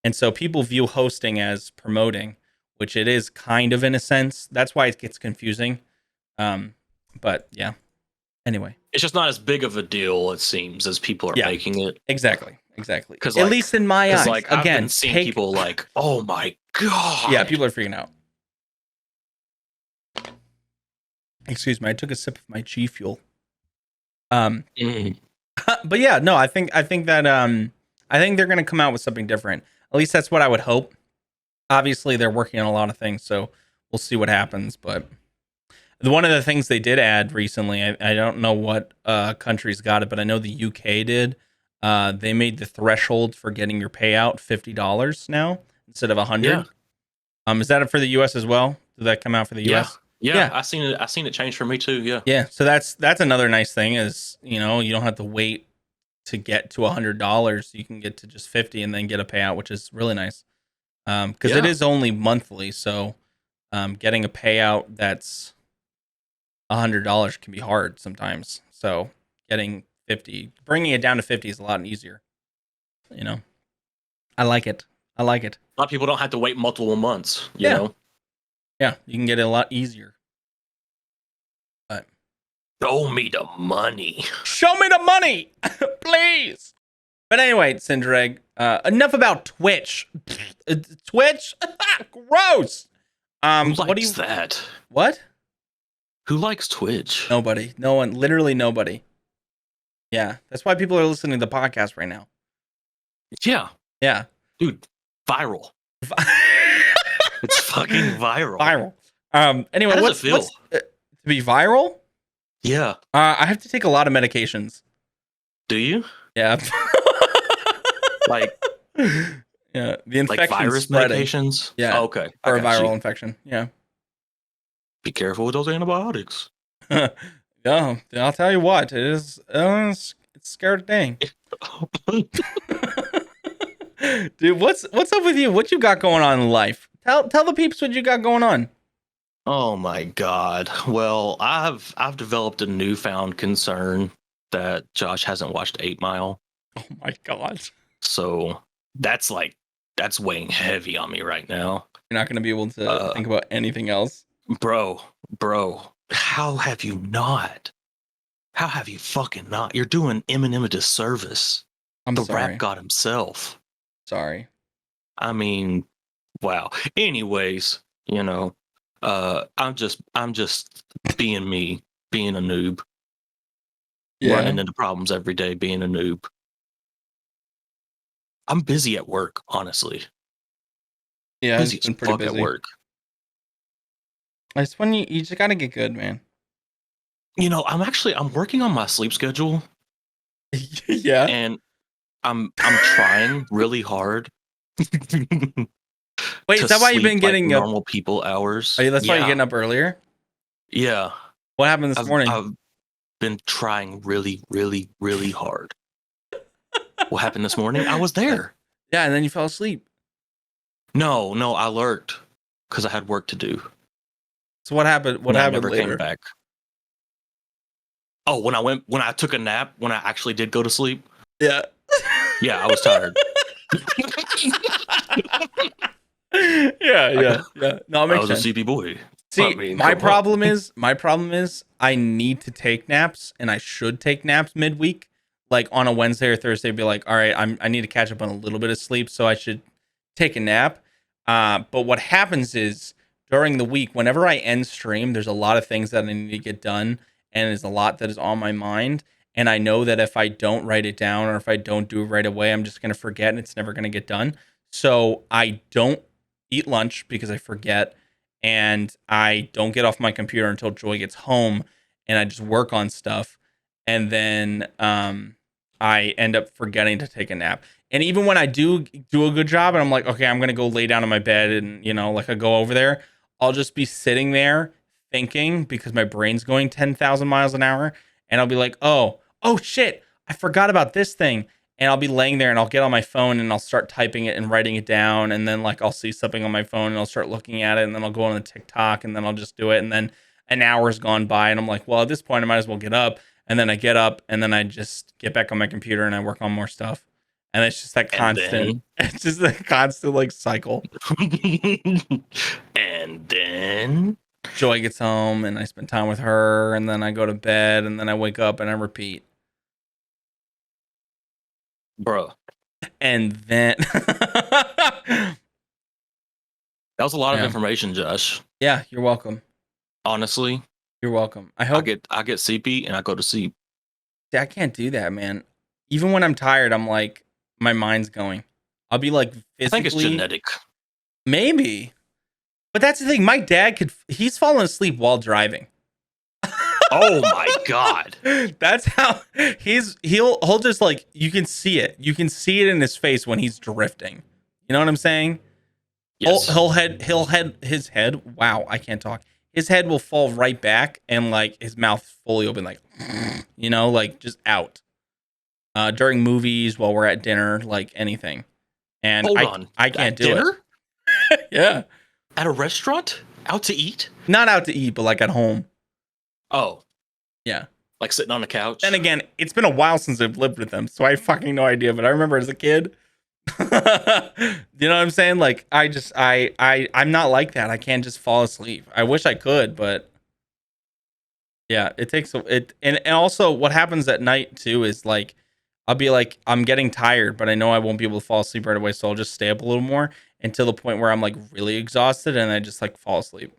And so people view hosting as promoting, which it is kind of in a sense. That's why it gets confusing. But yeah. Anyway, it's just not as big of a deal, it seems, as people are making it. Exactly. Because at least in my eyes, like, again, I've been seeing people like, oh my god. Yeah, people are freaking out. Excuse me, I took a sip of my G Fuel. But yeah, no, I think that I think they're going to come out with something different. At least that's what I would hope. Obviously, they're working on a lot of things, so we'll see what happens. But one of the things they did add recently, I don't know what countries got it, but I know the UK did. They made the threshold for getting your payout $50 now instead of $100. Yeah. Is that for the US as well? Did that come out for the US? Yeah. I seen it change for me too. Yeah. Yeah. So that's another nice thing is, you don't have to wait to get to $100. You can get to just 50 and then get a payout, which is really nice. Because it is only monthly, so getting a payout that's $100 can be hard sometimes. So getting 50, bringing it down to 50 is a lot easier. I like it. A lot of people don't have to wait multiple months. You know. Yeah, you can get it a lot easier. But show me the money. Show me the money, please. But anyway, Cindereg, enough about Twitch. Twitch, gross. Who likes that? What? Who likes Twitch? Nobody. No one. Literally nobody. Yeah, that's why people are listening to the podcast right now. Yeah. Yeah. Dude, viral. It's fucking viral. Anyway, how does it feel? To be viral? Yeah. I have to take a lot of medications. Do you? Yeah. Like, yeah, the infection like virus spreading. medications. Yeah. Oh, okay. For a viral infection. Yeah. Be careful with those antibiotics. Yeah, I'll tell you what. It is. It's scared dang. Dude, what's up with you? What you got going on in life? Tell the peeps what you got going on. Oh my god. Well, I've developed a newfound concern that Josh hasn't watched 8 Mile. Oh my god. So that's weighing heavy on me right now. You're not going to be able to think about anything else. Bro, how have you not? How have you fucking not? You're doing Eminem a disservice. I'm the sorry. rap god himself. Sorry. I mean, wow. Anyways, I'm just being me, being a noob. Yeah. Running into problems every day, being a noob. I'm busy at work, honestly. Yeah, busy as fuck at work. It's when you just gotta get good, man. I'm working on my sleep schedule. Yeah. And I'm trying really hard Wait, is to that why you've been sleep like getting up? normal people hours. Oh, yeah, that's why you're Yeah, getting up earlier? yeah. What happened this morning? I've been trying really, really, really hard. What happened this morning? I was there. Yeah, and then you fell asleep. No, no, I lurked because I had work to do. So what happened? What And I happened never came later? back. Oh, when I took a nap, when I actually did go to sleep, Yeah. yeah, I was tired. Yeah. No, it I makes was a sense. sleepy boy. I See, mean, my come on. problem is I need to take naps and I should take naps midweek. Like on a Wednesday or Thursday, be like, all right, I need to catch up on a little bit of sleep, so I should take a nap. But what happens is during the week, whenever I end stream, there's a lot of things that I need to get done, and there's a lot that is on my mind. And I know that if I don't write it down or if I don't do it right away, I'm just gonna forget and it's never gonna get done. So I don't eat lunch because I forget, and I don't get off my computer until Joy gets home, and I just work on stuff, and then I end up forgetting to take a nap. And even when I do a good job, and I'm like, okay, I'm gonna go lay down in my bed, and like I go over there, I'll just be sitting there thinking because my brain's going 10,000 miles an hour, and I'll be like, oh shit, I forgot about this thing, and I'll be laying there and I'll get on my phone and I'll start typing it and writing it down, and then like I'll see something on my phone and I'll start looking at it, and then I'll go on the TikTok and then I'll just do it, and then an hour's gone by and I'm like, well, at this point I might as well get up, and then I get up and then I just get back on my computer and I work on more stuff. And it's just that And constant then, it's just a constant like cycle. and then, Joy gets home and I spend time with her, and then I go to bed, and then I wake up and I repeat. bro, And then that was a lot of yeah. information, Josh. Yeah, you're welcome. Honestly, You're welcome. I I hope get sleepy and I go to sleep. I can't do that, man. Even when I'm tired, I'm like, my mind's going. I'll be like I think it's physically, genetic. maybe. But that's the thing. My dad he's fallen asleep while driving. Oh my god. That's how he'll just like, you can see it. You can see it in his face when he's drifting. You know what I'm saying? Yes. His head. Wow, I can't talk. His head will fall right back, and like his mouth fully open, like like just out. During movies, while we're at dinner, like anything. And Hold on. I can't At do dinner? it. Yeah. At a restaurant? Out to eat? Not out to eat, but like at home. Oh, Yeah. like sitting on the couch? Then again, it's been a while since I've lived with them, so I fucking no idea. But I remember as a kid. You know what I'm saying? Like I'm not like that. I can't just fall asleep. I wish I could, but yeah, it takes it. And also what happens at night too is like I'll be like, I'm getting tired, but I know I won't be able to fall asleep right away, so I'll just stay up a little more until the point where I'm like really exhausted, and I just like fall asleep.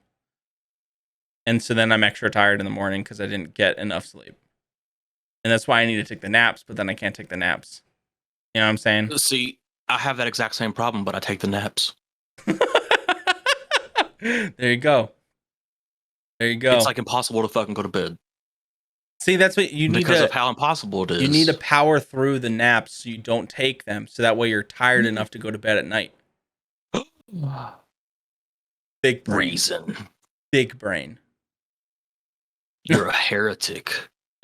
And so then I'm extra tired in the morning because I didn't get enough sleep. And that's why I need to take the naps, but then I can't take the naps. You know what I'm saying? See, I have that exact same problem, but I take the naps. There you go. There you go. It's like impossible to fucking go to bed. See, that's what you need Because to of how impossible it is. you need to power through the naps so you don't take them, so that way you're tired Mm. enough to go to bed at night. Big brain. Reason. Big brain. You're a heretic.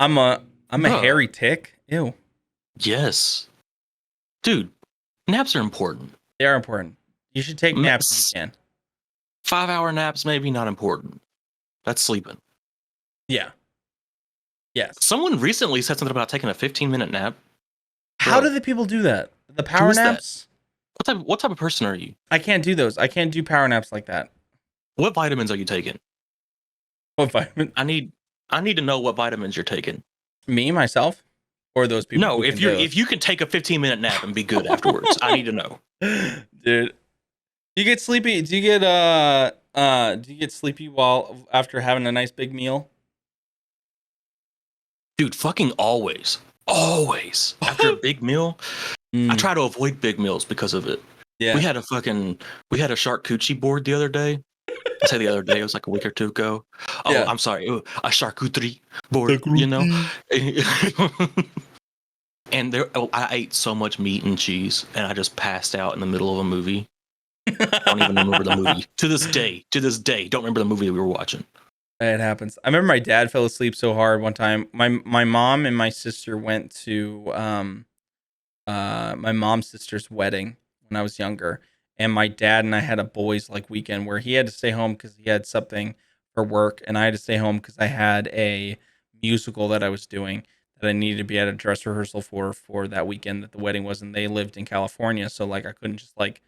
I'm a Bruh. hairy tick. Ew. Yes. Dude, naps are important. They are important. You should take naps if you can. 5-hour naps, maybe not important. That's sleeping. Yeah. Yes. Someone recently said something about taking a 15-minute nap. How Bro. do the people do that? The power is that? naps? What type of person are you? I can't do those. I can't do power naps like that. What vitamins are you taking? What vitamin? I need to know what vitamins you're taking. Me, myself? Or those people? No, who if can do it? you can take a 15-minute nap and be good afterwards, I need to know. Dude, you get sleepy? Do you get sleepy while after having a nice big meal? Dude, fucking always. Always. After a big meal, I try to avoid big meals because of it. Yeah. We had a charcuterie board the other day. I say the other day, it was like a week or two ago. Oh, Yeah. I'm sorry. A charcuterie board, you know? And I ate so much meat and cheese, and I just passed out in the middle of a movie. Don't even remember the movie to this day. To this day, don't remember the movie we were watching. It happens. I remember my dad fell asleep so hard one time. My mom and my sister went to my mom's sister's wedding when I was younger, and my dad and I had a boys like weekend where he had to stay home because he had something for work, and I had to stay home because I had a musical that I was doing that I needed to be at a dress rehearsal for that weekend that the wedding was, and they lived in California, so like I couldn't just like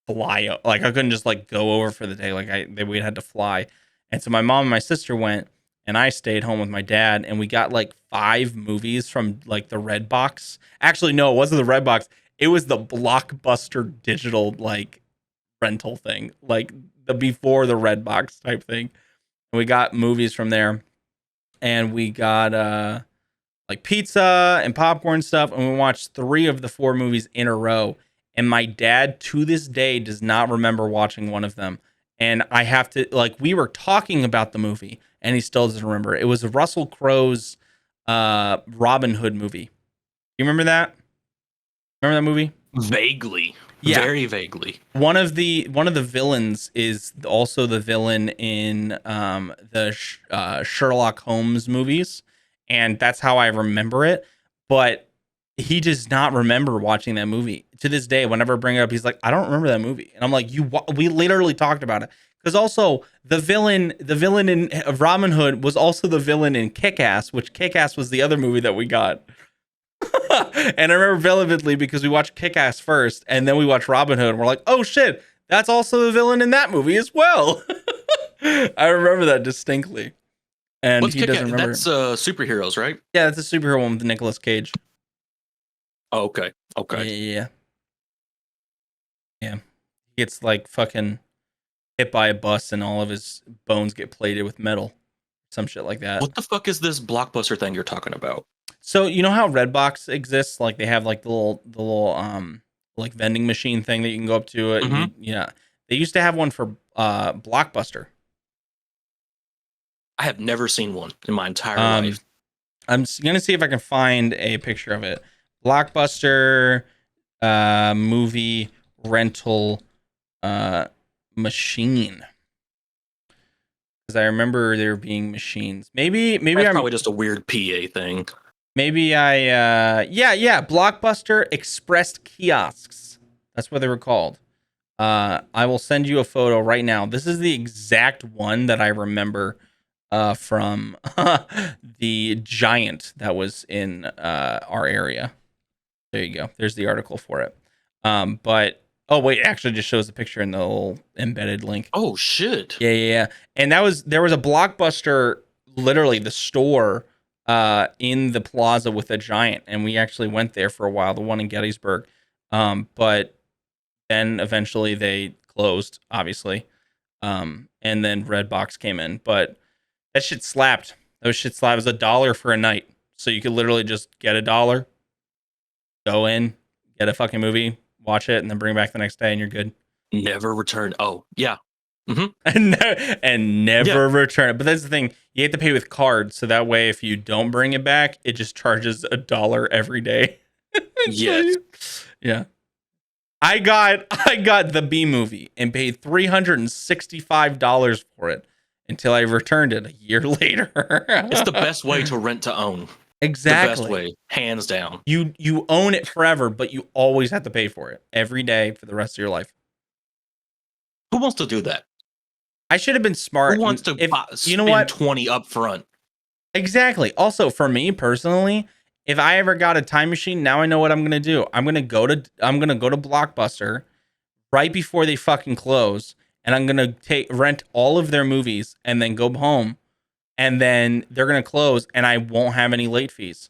like I couldn't just like go over for the day, like we had to fly, and so my mom and my sister went, and I stayed home with my dad, and we got like 5 movies from like the Red Box. Actually, no, it wasn't the Red Box. It was the Blockbuster digital like rental thing, like the before the Red Box type thing. And we got movies from there, and we got like pizza and popcorn stuff, and we watched 3 of the 4 movies in a row. And my dad to this day does not remember watching one of them. And I have to like we were talking about the movie, and he still doesn't remember. It was Russell Crowe's Robin Hood movie. You remember that? Remember that movie? Vaguely, Yeah. very vaguely. One of the villains is also the villain in the Sherlock Holmes movies, and that's how I remember it. But he does not remember watching that movie to this day. Whenever I bring it up, he's like, "I don't remember that movie," and I'm like, We literally talked about it because also the villain in Robin Hood was also the villain in Kick-Ass, which Kick-Ass was the other movie that we got. And I remember vividly because we watched Kick-Ass first, and then we watched Robin Hood, and we're like, "Oh shit, that's also the villain in that movie as well." I remember that distinctly, and What's he doesn't remember. That's superheroes, right? Yeah, that's a superhero one with Nicolas Cage. Oh, okay. Okay. Yeah. He gets like fucking hit by a bus, and all of his bones get plated with metal, some shit like that. What the fuck is this Blockbuster thing you're talking about? So you know how Redbox exists? Like they have like the little like vending machine thing that you can go up to it. And they used to have one for Blockbuster. I have never seen one in my entire life. I'm gonna see if I can find a picture of it. Blockbuster movie rental machine. Because I remember there being machines. Maybe That's I'm probably just a weird PA thing. Maybe I Blockbuster Express kiosks. That's what they were called. I will send you a photo right now. This is the exact one that I remember from the Giant that was in our area. There you go. There's the article for it. But oh wait, it actually just shows the picture in the little embedded link. Oh shit. Yeah. And there was a Blockbuster, literally the store in the plaza with a Giant, and we actually went there for a while, the one in Gettysburg. But then eventually they closed, obviously. And then Redbox came in, but that shit slapped. Those shit slapped. It was $1 for a night, so you could literally just get $1, go in, get a fucking movie, watch it, and then bring it back the next day, and you're good. Never return. Oh yeah. And never return it. But that's the thing. You have to pay with cards, so that way if you don't bring it back, it just charges $1 every day. Yes. Yeah. I got the B movie and paid $365 for it until I returned it a year later. It's the best way to rent to own. Exactly. The best way, hands down. You own it forever, but you always have to pay for it every day for the rest of your life. Who wants to do that? I should have been smart. Who wants to spend $20 up front? Exactly. Also, for me personally, if I ever got a time machine, now I know what I'm gonna do. I'm gonna go to Blockbuster right before they fucking close, and I'm gonna rent all of their movies and then go home, and then they're gonna close, and I won't have any late fees.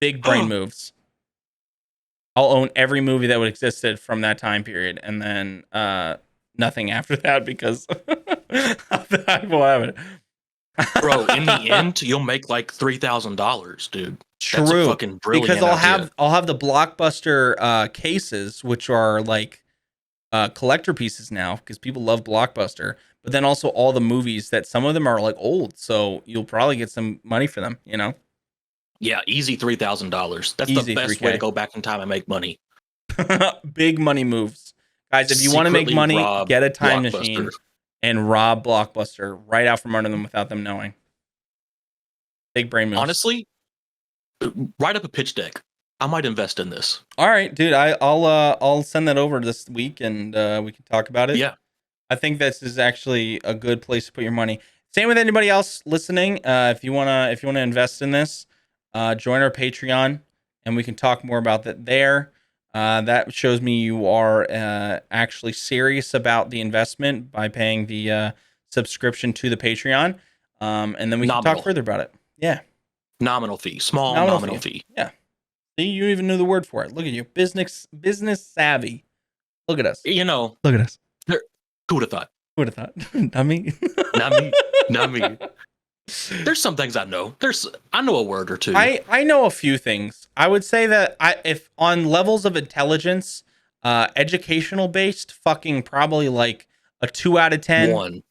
Big brain moves. I'll own every movie that would existed from that time period, and then nothing after that because I will have it. Bro, in the end, you'll make like $3,000, dude. True. That's a fucking brilliant because idea. I'll have the Blockbuster cases, which are like collector pieces now because people love Blockbuster. But then also all the movies that some of them are like old, so you'll probably get some money for them. You know. Yeah, easy $3,000. That's Easy the best 3K. way to go back in time and make money. Big money moves. Guys, if you want to make secretly money, rob get a time Blockbuster. machine and rob Blockbuster right out from under them without them knowing. Big brain moves. Honestly, write up a pitch deck. I might invest in this. All right, dude. I'll send that over this week and we can talk about it. Yeah. I think this is actually a good place to put your money. Same with anybody else listening. If you wanna invest in this, join our Patreon, and we can talk more about that there. That shows me you are actually serious about the investment by paying the subscription to the Patreon, and then we can talk further about it. Yeah, nominal fee, small nominal fee. Yeah. See, you even knew the word for it. Look at you, business savvy. Look at us. You know, look at us. Who would have thought? Who would have thought? Not me. Not me. There's some things I know. I know a word or two. I know a few things. I would say that if on levels of intelligence, educational based, fucking probably like a 2 out of 10. 1.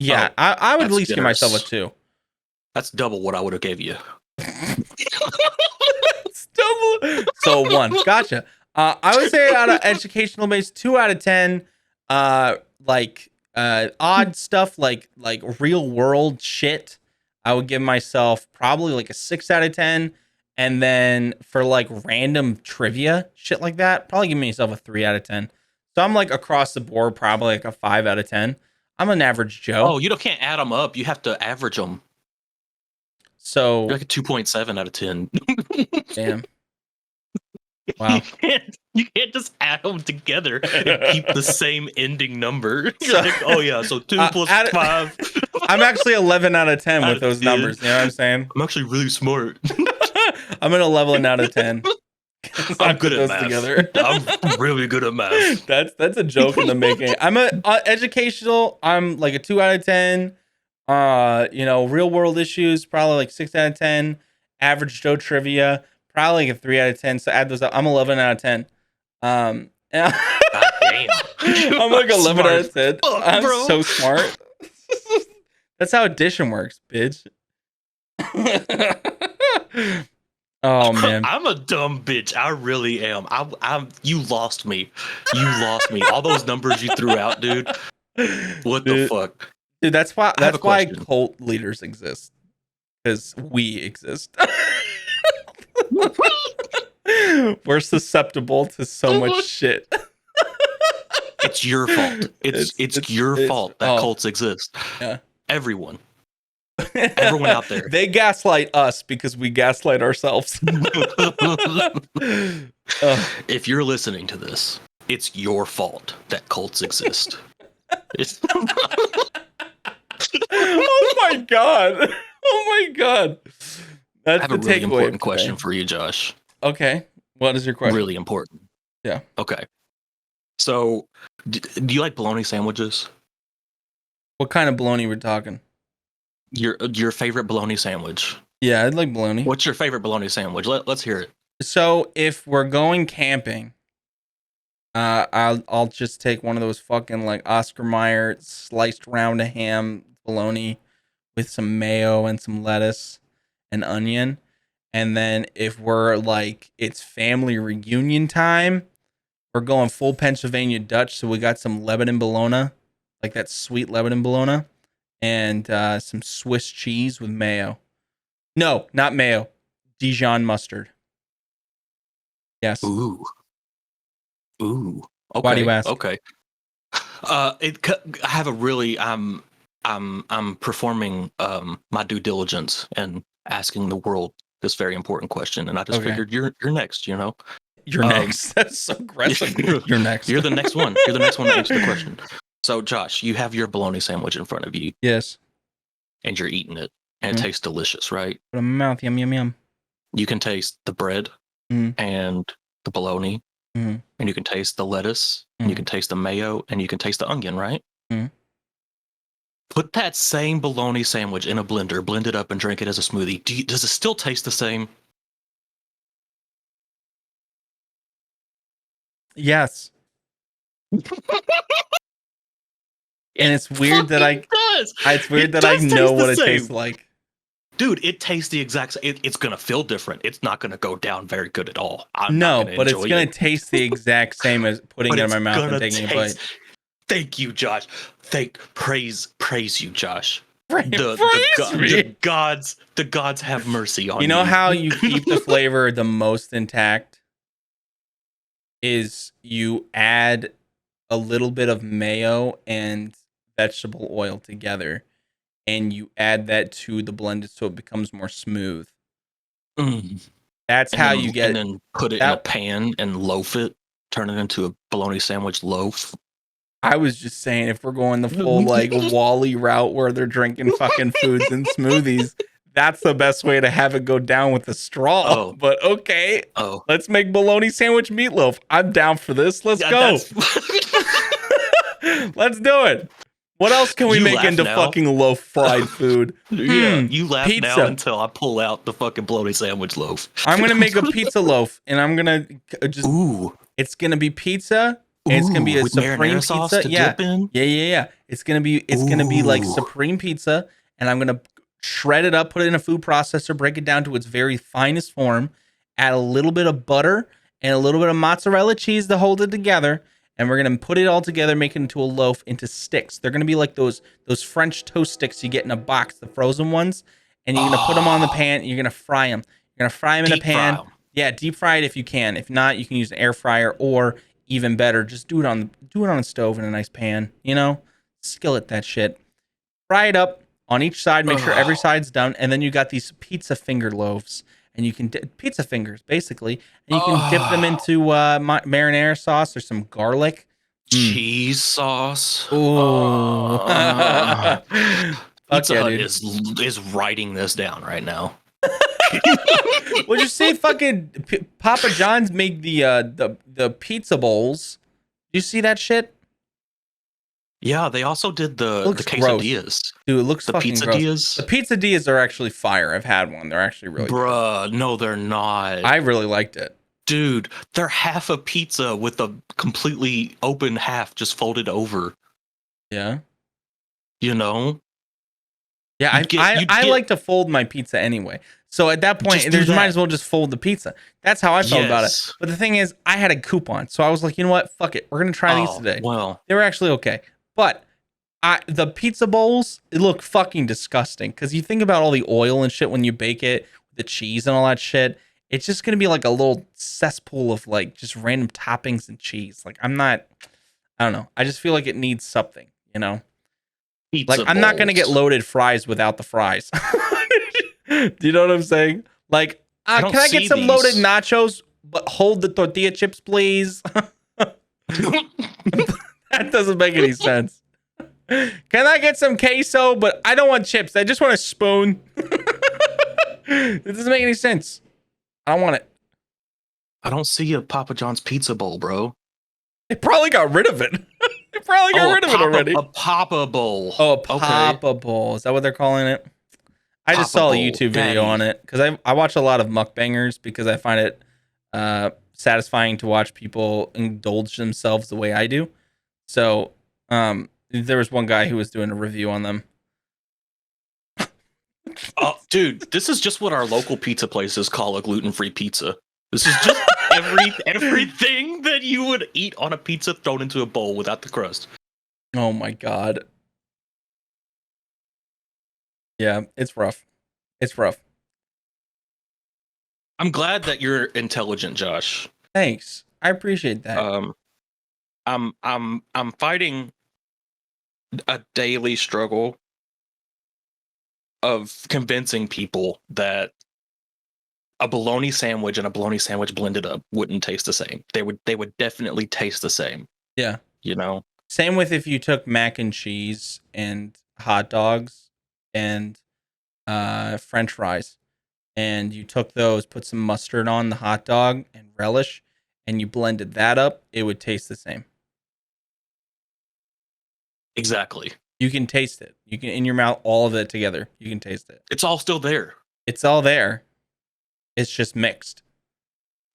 Yeah, I would at least generous. give myself a 2. That's double what I would have gave you. It's double. So 1. Gotcha. I would say out of educational based, 2 out of 10. Odd stuff like real world shit, I would give myself probably like a 6 out of 10. And then for like random trivia shit like that, probably give myself a 3 out of 10. So I'm like across the board, probably like a 5 out of 10. I'm an average Joe. Oh, you can't add them up. You have to average them. So you're like a 2.7 out of 10. Damn. Wow. You can't just add them together and keep the same ending number. You're like, oh yeah, so 2 plus 5. I'm actually 11 out of 10 with those numbers. You know what I'm saying? I'm actually really smart. I'm gonna level it out of 10. I'm good at math. Together. I'm really good at math. That's a joke in the making. I'm a educational. I'm like a 2 out of 10. Real world issues probably like 6 out of 10. Average Joe trivia probably like a 3 out of 10. So add those up. I'm 11 out of 10. God damn. I'm like 11 out of 10. I'm so smart. That's how addition works, bitch. Oh man, I'm a dumb bitch. I really am. You lost me. All those numbers you threw out, dude. What the fuck, dude? That's why cult leaders exist, because we exist. We're susceptible to so much shit. It's your fault. It's your fault that cults exist. Yeah, everyone out there. They gaslight us because we gaslight ourselves. If you're listening to this, it's your fault that cults exist. Oh my god. That's I have a really important question for you, Josh. Okay. What is your question? Really important. Yeah. Okay. So, do you like bologna sandwiches? What kind of bologna we're talking? Your favorite bologna sandwich. Yeah, I'd like bologna. What's your favorite bologna sandwich? Let's hear it. So if we're going camping, I'll just take one of those fucking like Oscar Mayer sliced round of ham bologna with some mayo and some lettuce and onion. And then if we're like it's family reunion time, we're going full Pennsylvania Dutch. So we got some Lebanon bologna, like that sweet Lebanon bologna. And some Swiss cheese with mayo. No, not mayo. Dijon mustard. Yes. Ooh. Okay. Why do you ask? Okay. I have a really. I'm performing my due diligence and asking the world this very important question, and I just figured you're next. You know. You're next. That's so aggressive. You're next. You're the next one. You're the next one to answer the question. So, Josh, you have your bologna sandwich in front of you. Yes. And you're eating it, and it tastes delicious, right? Put it in my mouth. Yum, yum, yum. You can taste the bread and the bologna, and you can taste the lettuce, and you can taste the mayo, and you can taste the onion, right? Put that same bologna sandwich in a blender, blend it up, and drink it as a smoothie. Does it still taste the same? Yes. And it's weird that I know what it tastes like. dude, it tastes the exact same. It's gonna feel different. It's not gonna go down very good at all. I'm not No, gonna but it's enjoy gonna it. taste the exact same as putting But it in it's my mouth and gonna taking a bite. taste. Thank you, Josh. Praise you, Josh. Praise me. The gods have mercy on You you. know how you keep the flavor the most intact is you add a little bit of mayo and vegetable oil together, and you add that to the blended so it becomes more smooth. Mm. That's how you get and then put it in a that. pan and loaf it, turn it into a bologna sandwich loaf. I was just saying, if we're going the full like Wally route where they're drinking fucking foods and smoothies, that's the best way to have it go down with a straw. Oh. But okay, Oh, let's make bologna sandwich meatloaf. I'm down for this. Let's go. Let's do it. What else can we You make laugh into now? fucking loaf fried food? Yeah, you laugh now pizza. until I pull out the fucking bologna sandwich loaf. I'm gonna make a pizza loaf, and I'm gonna just. Ooh, It's gonna be pizza. And it's gonna be a with supreme marinara sauce pizza. to Yeah. dip in. Yeah. It's gonna be like Ooh. supreme pizza, and I'm gonna shred it up, put it in a food processor, break it down to its very finest form, add a little bit of butter and a little bit of mozzarella cheese to hold it together, and we're gonna put it all together, make it into a loaf, into sticks. They're gonna be like those French toast sticks you get in a box, the frozen ones, and you're gonna put them on the pan. And you're gonna fry them. You're gonna fry them in a Deep pan. fry 'em. Yeah, deep fry it if you can. If not, you can use an air fryer, or even better, just do it on a stove in a nice pan. Skillet that shit. Fry it up on each side. Make sure every side's done, and then you got these pizza finger loaves, and you can pizza fingers basically, and you can dip them into marinara sauce or some garlic, cheese sauce. Ooh. Pizza yeah, Hut dude. is writing this down right now. Well, you see, fucking Papa John's make the pizza bowls. You see that shit? Yeah, they also did the Looks quesadillas. Dude, it looks The fucking gross. pizzadillas? The pizzadillas are actually fire. I've had one. They're actually really good. Bruh, no, they're not. I really liked it. Dude, they're half a pizza with a completely open half just folded over. Yeah. You know? Yeah, I like to fold my pizza anyway. So at that point, Just do might that. as well just fold the pizza. That's how I felt about it. Yes. But the thing is, I had a coupon, so I was like, you know what? Fuck it. We're gonna try these today. Well, They were actually okay. But the pizza bowls, it look fucking disgusting because you think about all the oil and shit when you bake it, the cheese and all that shit. It's just gonna be like a little cesspool of like just random toppings and cheese. Like I don't know. I just feel like it needs something, pizza Like I'm not gonna get bowls. loaded fries without the fries. Do you know what I'm saying? Like, don't can I get see some loaded these. nachos, but hold the tortilla chips, please? That doesn't make any sense. Can I get some queso, but I don't want chips. I just want a spoon. It doesn't make any sense. I don't want it. I don't see a Papa John's pizza bowl, bro. They probably got rid of it. They probably got rid of it already. A Papa bowl. Oh, a Papa bowl. Is that what they're calling it? I just Papa saw a bowl, YouTube video daddy. on it because I watch a lot of mukbangers because I find it satisfying to watch people indulge themselves the way I do. So there was one guy who was doing a review on them. Oh, dude, this is just what our local pizza places call a gluten-free pizza. This is just everything that you would eat on a pizza thrown into a bowl without the crust. Oh my god. Yeah, it's rough. It's rough. I'm glad that you're intelligent, Josh. Thanks. I appreciate that. I'm fighting a daily struggle of convincing people that a bologna sandwich and a bologna sandwich blended up wouldn't taste the same. They would definitely taste the same. Yeah. Same with if you took mac and cheese and hot dogs and French fries, and you took those, put some mustard on the hot dog and relish, and you blended that up, it would taste the same. Exactly. You can taste it. You can in your mouth, all of it together. You can taste it. It's all still there. It's all there. It's just mixed.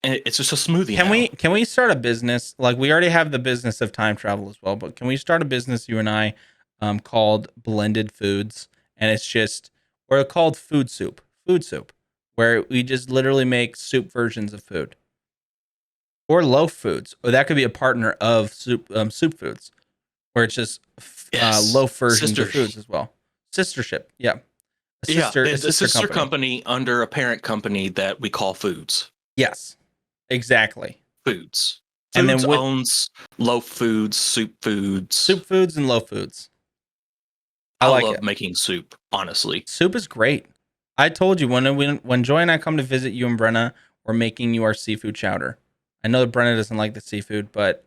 And it's just a smoothie. now. Can we start a business? Like we already have the business of time travel as well, but can we start a business, you and I, called Blended Foods? And it's just or called food soup. Food soup, where we just literally make soup versions of food, or loaf foods, or that could be a partner of soup foods, where it's just Yes. loaf versions of Sister. foods as well. Sistership, yeah, Yeah, a it's a sister sister company. company under a parent company that we call Foods. Yes, exactly. Foods. And Foods then with owns Loaf Foods, Soup Foods. soup foods and loaf foods. I I like love it. making soup, honestly. Soup is great. I told you when Joy and I come to visit you and Brenna, we're making you our seafood chowder. I know that Brenna doesn't like the seafood, but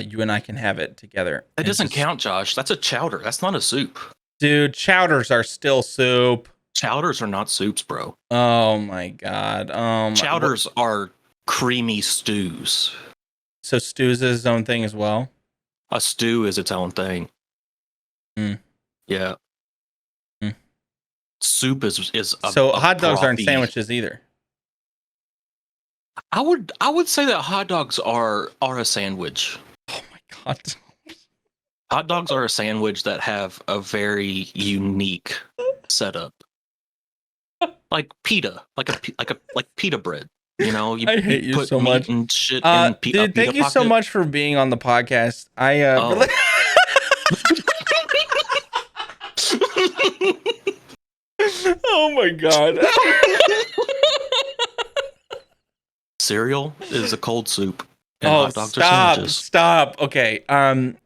you and I can have it together. That And doesn't just, count, Josh. That's a chowder. That's not a soup. dude, chowders are still soup. Chowders are not soups, bro. Oh my god. Chowders are creamy stews. So stews is his own thing as well. A stew is its own thing. Mm. Yeah. Mm. Soup is So a hot dogs aren't brothy- sandwiches either. I would say that hot dogs are a sandwich. Oh my god. Hot dogs are a sandwich that have a very unique setup. Like pita, like pita bread. You know, you I hate you put so meat much. and shit in a Dude, pita thank you so pocket. much for being on the podcast. I Oh. Oh my god. Cereal is a cold soup. And Oh, hot dogs are stop. sandwiches. Stop. Okay.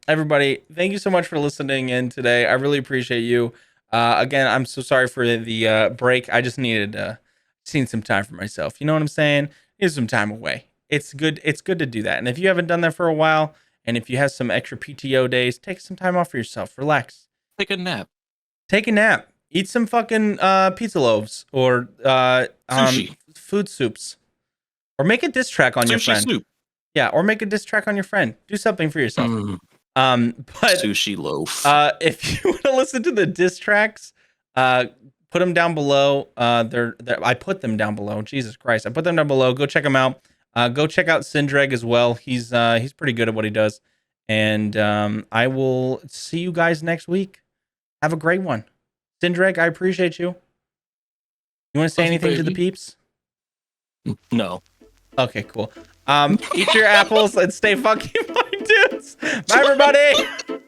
Everybody, thank you so much for listening in today. I really appreciate you. Again, I'm so sorry for the break. I just needed seen some time for myself. You know what I'm saying? Needed some time away. It's good to do that. And if you haven't done that for a while, and if you have some extra PTO days, take some time off for yourself. Relax. Take a nap. Take a nap. Eat some fucking pizza loaves or Sushi. food soups. Or make a diss track on your Sushi friend. soup. Yeah, or make a diss track on your friend. Do something for yourself. But Sushi loaf. if you want to listen to the diss tracks, put them down below. I put them down below. Jesus Christ, I put them down below. Go check them out. Go check out Sindreg as well. He's pretty good at what he does. And I will see you guys next week. Have a great one. Sindreg, I appreciate you. You want to say anything to the peeps? No. Okay, cool. Eat your apples and stay funky, my dudes. Bye, everybody.